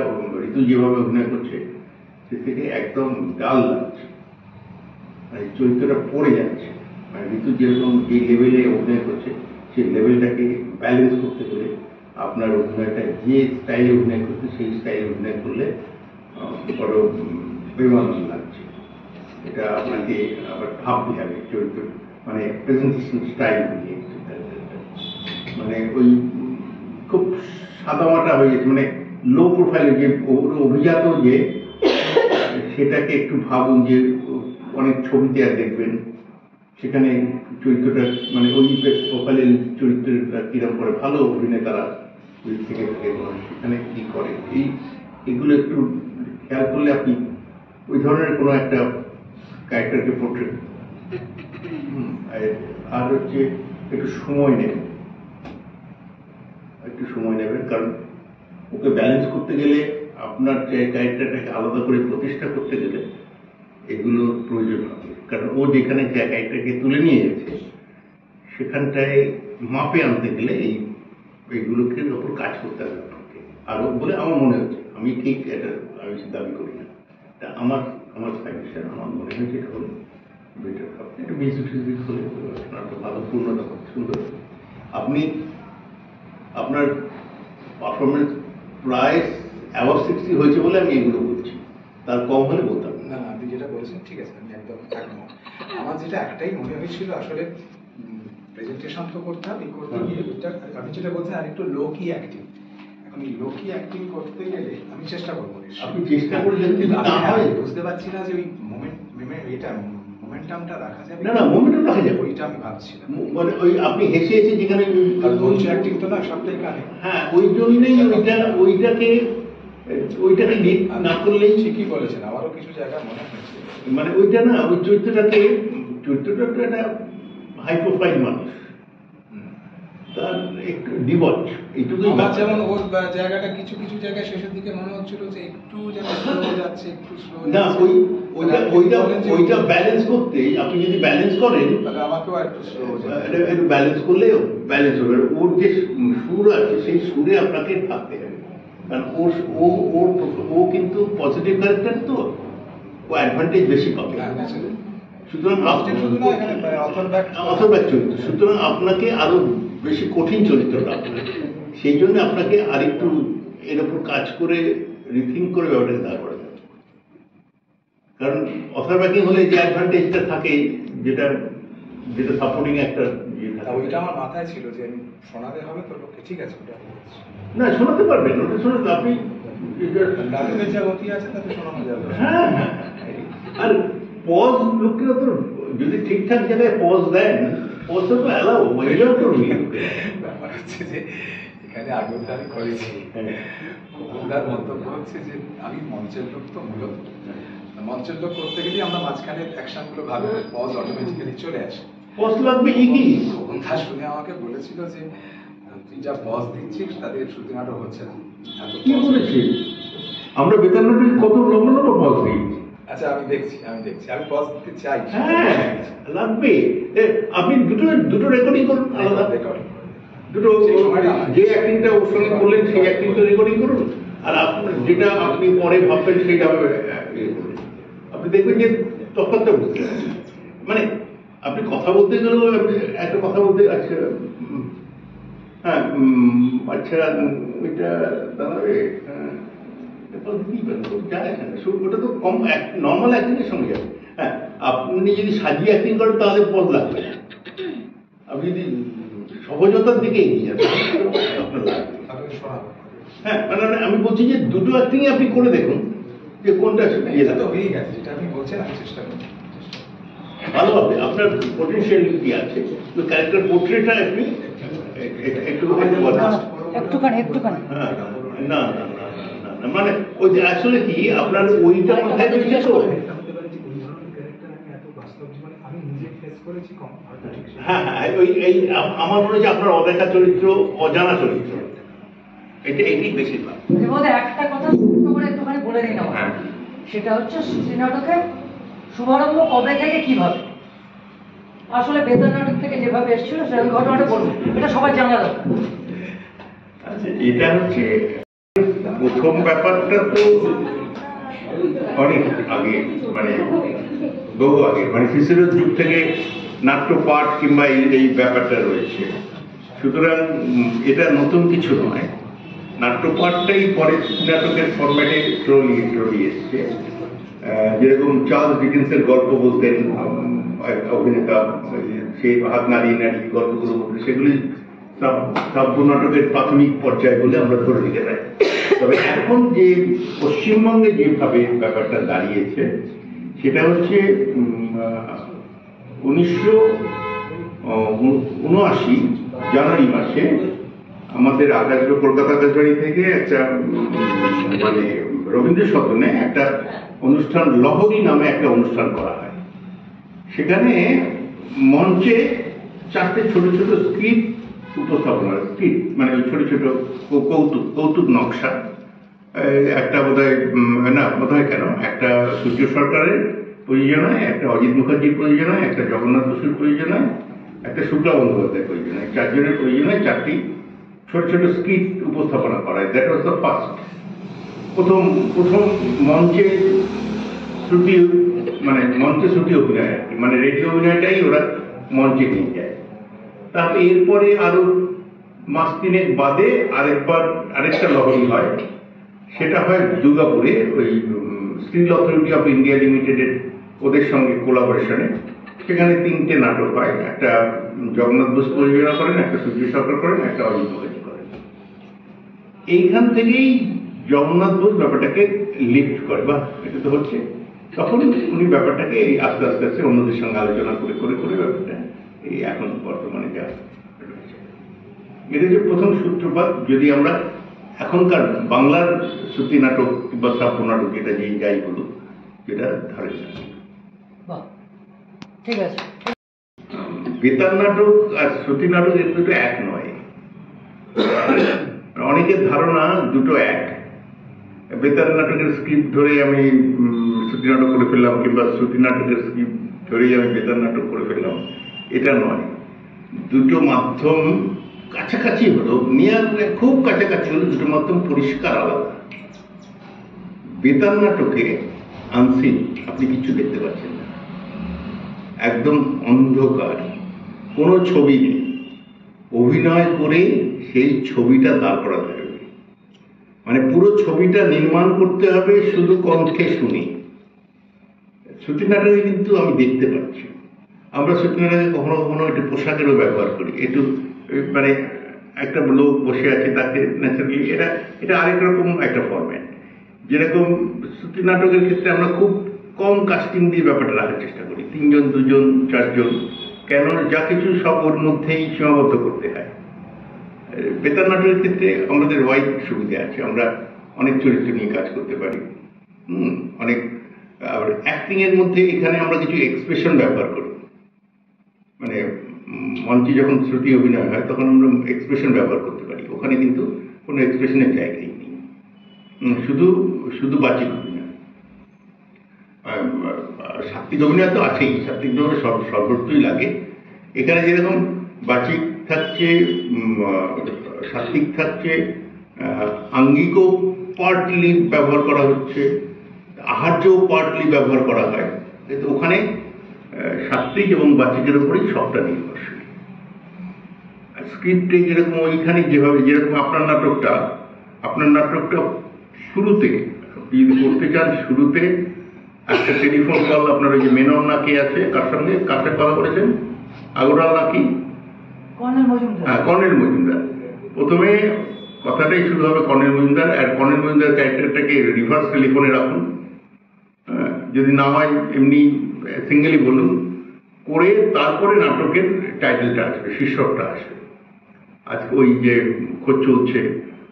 ঋতু যেভাবে অভিনয় করছে সে থেকে একদম ডাল লাগছে, মানে চরিত্রটা পড়ে যাচ্ছে। মানে ঋতু যেরকম যে লেভেলে অভিনয় করছে সেই লেভেলটাকে ব্যালেন্স করতে গেলে আপনার অভিনয়টা যে স্টাইলে অভিনয় করছে সেই স্টাইলে অভিনয় করলে বড় বেমানান লাগছে। এটা আপনাকে আবার ভাবতে হবে চরিত্র, মানে প্রেজেন্টেশন স্টাইল নিয়ে, মানে ওই খুব সাদামাটা হয়ে গেছে, মানে লো প্রোফাইলে যে অভিজাত যে, সেটাকে একটু ভাবুন যে অনেক ছবিতে আর দেখবেন সেখানে চরিত্রটা, মানে ওই প্রোফাইলের চরিত্রটা কিরকম করে, ভালো অভিনয় তারা থেকে সেখানে কি করে, এগুলো একটু খেয়াল করলে আপনি ওই ধরনের কোনো একটা ক্যারেক্টারকে পোর্ট্রেট। আর হচ্ছে একটু সময় নেবেন, একটু সময় নেবেন, কারণ ওকে ব্যালেন্স করতে গেলে, আপনার ক্যারেক্টারটাকে আলাদা করে প্রতিষ্ঠা করতে গেলে এগুলোর প্রয়োজন হবে। কারণ ও যেখানে ক্যারেক্টারকে তুলে নিয়ে গেছে সেখানটায় মাপে আনতে গেলে এইগুলোকে ওপর কাজ করতে হবে আপনাকে আরো, বলে আমার মনে হচ্ছে। আমি ঠিক এটা আমি দাবি করি না, তা আমার সাজেশন, আমার মনে হয়েছে এটা হলো বেটার হবে। এটা মিউজিক ফিউজিক হলে একটা ভালো পূর্ণতা সুন্দর। আপনি আপনার পারফরমেন্স প্রায় অ্যাবাভ 60 হয়েছে বলে আমি এগুলো বলছি, তার কম হলে বলতাম না। আপনি যেটা বলছেন ঠিক আছে, আমি একদম একমত। আমার যেটা একটাই মনে হয়েছিল, আসলে প্রেজেন্টেশন তো করতে হবে, করতে গিয়ে আপনি যেটা বলছেন আর একটু লো কি অ্যাক্টিং। এখন এই লো কি অ্যাক্টিং করতে গেলে আমি চেষ্টা করবো, আপনি চেষ্টা করবেন, কিন্তু বুঝতে পারছি না যে ওই মোমেন্টামটা রাখা যাবে। না, মোমেন্টাম রাখা যাবে, ওইটা আমি ভাবছিলাম। মানে ওই আপনি হেসে হেসে যেখানে অ্যাক্টিং তো না সবটাই কানে। হ্যাঁ, ওই জন্যই ওইটাকে লিড না করলেই। ঠিকই বলেছেন, আমারও কিছু জায়গা মনে হচ্ছে, মানে ওইটা না, ওই চরিত্রটা একটা হাই প্রোফাইল মানুষ, তার একটু ডিবচ এইটুকুই আমার ব্যাপার। যেমন ওর জায়গাটা কিছু কিছু জায়গায় শেষের দিকে মনে হচ্ছিল যে একটু যেন স্লো যাচ্ছে, একটু স্লো না ওইটা ব্যালেন্স করতে আপনি যদি ব্যালেন্স করেন তাহলে আমাকেও একটু স্লো একটু ব্যালেন্স করলে ব্যালেন্স হবে। ওর যে সুর আছে সেই সুরে আপনাকে থাকতে হবে, কারণ ও কিন্তু পজিটিভ ক্যারেক্টার, তো ও অ্যাডভান্টেজ বেশি পাবে। সুতরাং শুধু না এখানে অথর্ব্যাক চরিত্র, সুতরাং আপনাকে আরো বেশি কঠিন চরিত্র রাখতে হবে। সেই জন্য আপনাকে আরেকটু এর উপর কাজ করে রিথিঙ্ক করে ব্যাপারটাকে দাঁড় করা যাবে। কারণ অথর্ব্যাকিং হলে যে অ্যাডভান্টেজটা থাকে, যেটা সাপোর্টিং একটা ওইটা আমার মাথায় ছিল যে আমি শোনাতে হবে তো লোককে, ঠিক আছে ওটা না শোনাতে পারবেন, ওটা শোনাতে আপনি ডায়লগের যা গতি আছে তাতে শোনানো যাবে। হ্যাঁ হ্যাঁ। আর পজ লোকেরা তো যদি ঠিকঠাক জায়গায় পজ দেন, পজটা তো অ্যালাউ, এটাও তো ব্যাপার হচ্ছে যে এখানে আগেও তো আমি করেছি, ওনার মন্তব্য হচ্ছে যে আমি মঞ্চের লোক, তো মূলত মঞ্চের লোক করতে গেলে আমরা মাঝখানে অ্যাকশন গুলো ভালো পজ অটোমেটিক্যালি চলে আসে। পজ লাগবে কি খোকনদা শুনে আমাকে বলেছিল যে তুই যা পজ দিচ্ছিস তাদের শ্রুতি নাটক হচ্ছে না। কি বলেছি? আমরা বেতন কত লম্বা লম্বা পজ দিই। আচ্ছা আমি দেখছি আমি পজ দিতে চাই। হ্যাঁ লাগবে। আপনি দুটো রেকর্ডিং করুন, আলাদা রেকর্ডিং দুটো, যে অ্যাক্টিংটা ওর সঙ্গে করলেন সেই অ্যাক্টিংটা রেকর্ডিং করুন, আর আপনার যেটা আপনি পরে ভাববেন সেইটা আপনি দেখবেন যে তফাৎটা বুঝতে পারছেন। মানে আপনি কথা বলতে গেলেও একটা কথা বলতে, আচ্ছা হ্যাঁ আচ্ছা ওইটা দাঁড়াবে, ওটা তো কম নর্মাল অ্যাক্টিং এর সঙ্গে যাবে। হ্যাঁ আপনি যদি সাজিয়ে অ্যাক্টিং করেন তাহলে পদ লাগবে না, আপনি যদি সহজতার দিকে এগিয়ে যাবেন আপনার লাগবে। হ্যাঁ মানে আমি বলছি যে দুটো অ্যাক্টিং আপনি করে দেখুন যে কোনটা এটা তো হয়ে গেছে, যেটা আপনি বলছেন আমি চেষ্টা করছি ভালো হবে। আপনার পোটেনশিয়ালিটি আছে, তো ক্যারেক্টার পোর্ট্রেটটা আপনি একটুখানি হ্যাঁ না না না না, মানে ওই যে আসলে কি আপনার ওইটা মাথায় রয়েছে তো। হ্যাঁ হ্যাঁ ওই এই আমার মনে হয় আপনার অদেখা চরিত্র, অজানা চরিত্র, এটাই বেশিরভাগ। এর মধ্যে একটা কথা ছোট্ট করে একটুখানি বলে নিন আমার, সেটা হচ্ছে শ্রুতি নাটকের শুভারম্ভ কবে থেকে কিভাবে, আসলে বেতার নাটক থেকে যেভাবে এসেছিল সেই ঘটনাটা বলবো, এটা সবাই জানা দরকার। আচ্ছা এটা হচ্ছে প্রথম ব্যাপারটা তো অনেক আগে, মানে বহু আগে, মানে শিশিরের যুগ থেকে নাট্যপাঠ কিংবা এই ব্যাপারটা রয়েছে। সুতরাং এটা নতুন কিছু নয়, নাট্যপাঠটাই পরে নাটকের ফরম্যাটে চলে এসছে। যেরকম চার্লস ডিকেন্সের গল্প বলতেন অভিনেতা, সে হাত নাড়িয়ে নাড়িয়ে গল্পগুলো বলতেন, সেগুলি কাব্য নাটকের প্রাথমিক পর্যায়ে বলে আমরা ধরে নিতে পারি। তবে এখন যে পশ্চিমবঙ্গে যেভাবে ব্যাপারটা দাঁড়িয়েছে সেটা হচ্ছে 1979 জানুয়ারি মাসে আমাদের কলকাতা আকাশবাণী থেকে একটা মানে রবীন্দ্র সদনে একটা অনুষ্ঠান, লহরী নামে একটা অনুষ্ঠান করা হয়। সেখানে মঞ্চে 4টে ছোট ছোট স্ক্রিপ্ট উপস্থাপনা, স্ক্রিপ্ট মানে ওই ছোট ছোট কৌতুক নকশা, একটা বোধহয় কেন একটা সূর্য সরকারের প্রয়োজনায়, একটা অজিত মুখার্জির প্রয়োজনায়, একটা জগন্নাথ বসুর প্রয়োজনায়, একটা শুক্লা বন্দ্যোপাধ্যায়ের প্রয়োজনায়, 4 জনের প্রয়োজনায় 4টি ছোট ছোট স্ক্রিপ্ট উপস্থাপনা করা হয়। দ্যাট ওয়াজ দ্য ফার্স্ট, প্রথম মঞ্চে শ্রুতি, মানে মঞ্চে শ্রুতি অভিনয় আর কি, মানে রেডিও অভিনয়টাই ওরা মঞ্চে নিয়ে যায়। তারপরে এরপরে আরো মাস 3 বাদে আরেকটা লহরী হয়, সেটা হয় দুর্গাপুরে, ওই স্টিল অথরিটি অফ ইন্ডিয়া লিমিটেডের ওদের সঙ্গে কোলাবোরেশনে। সেখানে 3টে নাটক হয়, একটা জগন্নাথ বোস প্রযোজনা করেন, একটা সূর্য সরকার করেন, একটা অজিত মুখার্জি করেন। এইখান থেকেই জগন্নাথ বোস ব্যাপারটাকে লিফট করে, বা এটা তো হচ্ছে, তখন উনি ব্যাপারটাকে আস্তে আস্তে আস্তে অন্যদের সঙ্গে আলোচনা করে করে করে ব্যাপারটা এই এখন বর্তমানে যা রয়েছে। এটা যে প্রথম সূত্রপাত, যদি আমরা এখনকার বাংলার শ্রুতি নাটক বা শ্রাব্য নাটক যেটা যেই যাই বলুক, যেটা ধরে ঠিক আছে। বেতার নাটক আর শ্রুতি নাটক এর দুটো এক নয়। অনেকের ধারণা দুটো এক, বেতার নাটকের স্ক্রিপ্ট ধরে আমি শ্রুতি নাটক করে ফেললাম, কিংবা শ্রুতি নাটকের স্ক্রিপ্ট ধরেই আমি বেতার নাটক করে ফেললাম, এটা নয়। দুটো মাধ্যম কাছাকাছি হলো, নিয়ে খুব কাছাকাছি হলো, দুটো মাধ্যম পরিষ্কার আলাদা। বেতার নাটকে আনসিন, আপনি কিছু দেখতে পাচ্ছেন না, একদম অন্ধকার, কোনো ছবি নেই, অভিনয় করে সেই ছবিটা দাঁড় করাতে হবে। মানে পুরো ছবিটা নির্মাণ করতে হবে শুধু কণ্ঠে শুনে। শ্রুতি নাটকে কিন্তু আমি দেখতে পাচ্ছি, আমরা শ্রুতি নাটকে কখনো কখনো একটু পোশাকেরও ব্যবহার করি, একটু মানে একটা লোক বসে আছে তাকে ন্যাচারালি, এটা আরেক রকম একটা ফরম্যাট। যেরকম শ্রুতি নাটকের ক্ষেত্রে আমরা খুব কম কাস্টিং দিয়ে ব্যাপারটা রাখার চেষ্টা করি, 3 জন 2 জন 4 জন, কেন যা কিছু সব ওর মধ্যেই সীমাবদ্ধ করতে হয়। বেতার নাটকের ক্ষেত্রে আমাদের ওয়াইড সুবিধা আছে, আমরা অনেক চরিত্র নিয়ে কাজ করতে পারি, অনেক। আর অ্যাক্টিং এর মধ্যে এখানে আমরা কিছু এক্সপ্রেশন ব্যবহার করি, মানে মঞ্চে যখন শ্রুতি অভিনয় হয় তখন আমরা এক্সপ্রেশন ব্যবহার করতে পারি, ওখানে কিন্তু কোনো এক্সপ্রেশনের জায়গাই নেই, শুধু শুধু বাচিক অভিনয়। সাত্বিক অভিনয় তো আছেই, সাত্বিক অভিনয় সর্বত্রই লাগে। এখানে যেরকম বাচিক থাকছে, সাত্বিক থাকছে, আঙ্গিকও পার্টলি ব্যবহার করা হচ্ছে, আহার্যও পার্টলি ব্যবহার করা হয়, কিন্তু ওখানে সাত্বিক এবং বাচিকের উপরেই সবটা নির্ভরশীল। স্ক্রিপ্টে যেরকম ওইখানে যেরকম আপনার নাটকটা শুরুতে যদি করতে চান, শুরুতে একটা টেলিফোন কল, আপনার ওই যে মেনন না কে আছে, কার সঙ্গে কাছে কথা বলেছেন, আগরওয়াল নাকি কর্নেল মজুমদার। প্রথমে কথাটাই শুরু হবে কর্নেল মজুমদার, আর কর্নেল মজুমদার ক্যারেক্টারটাকে রিভার্স টেলিফোনে রাখুন, যদি না হয় এমনি সিঙ্গেলি বলুন, করে তারপরে নাটকের টাইটেলটা আসবে, শীর্ষকটা আসবে। আজকে ওই যে খোঁজ চলছে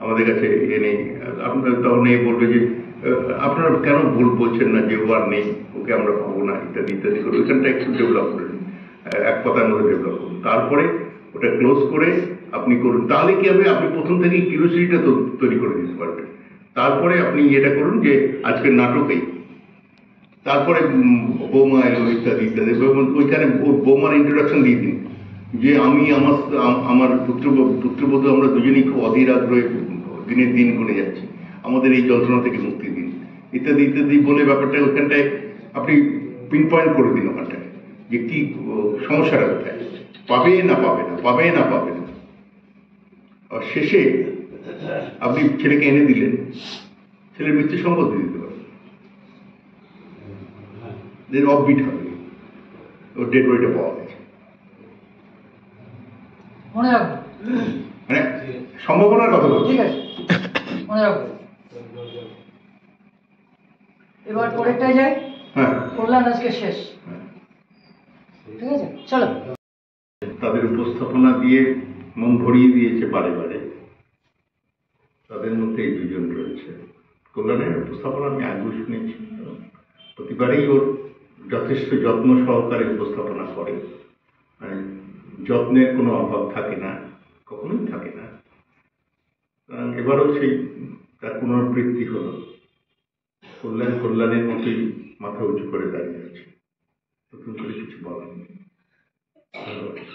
আমাদের কাছে নেই, আপনার তখন বলবে যে আপনারা কেন বলছেন না যে ও আর নেই, ওকে আমরা পাবো না, ইত্যাদি ইত্যাদি করে ওইখানটা একটু ডেভেলপ করুন, এক কথার মধ্যে ডেভেলপ করুন, তারপরে ওটা ক্লোজ করে আপনি করুন। তাহলে কি হবে, আপনি প্রথম থেকেই কিউরিওসিটিটা তৈরি করে দিতে পারবেন। তারপরে আপনি এটা করুন যে আজকের নাটকেই, তারপরে বৌমা এলো ইত্যাদি ইত্যাদি, ওইখানে বৌমার ইন্ট্রোডাকশন দিয়ে দিন যে আমি আমার পুত্রবধূ আমরা দুজনেই খুব অধীর আগ্রহে দিনের দিন গুনে যাচ্ছি, আমাদের এই যন্ত্রণা থেকে মুক্তি দিন, ইত্যাদি ইত্যাদি বলে ব্যাপারটা ওখানটায় আপনি পিন পয়েন্ট করে দিন, ওখানটায় যে কি সমস্যাটা কোথায়, পাবে না পাবে না, পাবে না পাবে না। আর শেষে আপনি ছেলেকে এনে দিলেন, ছেলের মৃত্যু সম্পদ দিয়ে দিতে পারেন, অফবিট হবে, ওর ডেড বডিটা পাওয়া গেছে, মনে রাখবো, মানে সম্ভাবনার কথা বলছি। ঠিক আছে, মনে রাখবো। এবার পরেরটাই যাই। হ্যাঁ, কল্যাণ আজকে শেষ, ঠিক আছে, চলো। তাদের উপস্থাপনা দিয়ে মন ভরিয়ে দিয়েছে বারে বারে, তাদের মধ্যে এই 2 জন রয়েছে। কল্যাণের উপস্থাপনা আমি আগেও শুনেছি, প্রতিবারেই ওর যথেষ্ট যত্ন সহকারে উপস্থাপনা করে, মানে যত্নের কোনো অভাব থাকে না, কখনোই থাকে না। এবারও সেই তার পুনরাবৃত্তি হলো, কল্যাণের মতোই মাথা উঁচু করে দাঁড়িয়ে আছে, নতুন করে কিছু বলার নেই। ধন্যবাদ।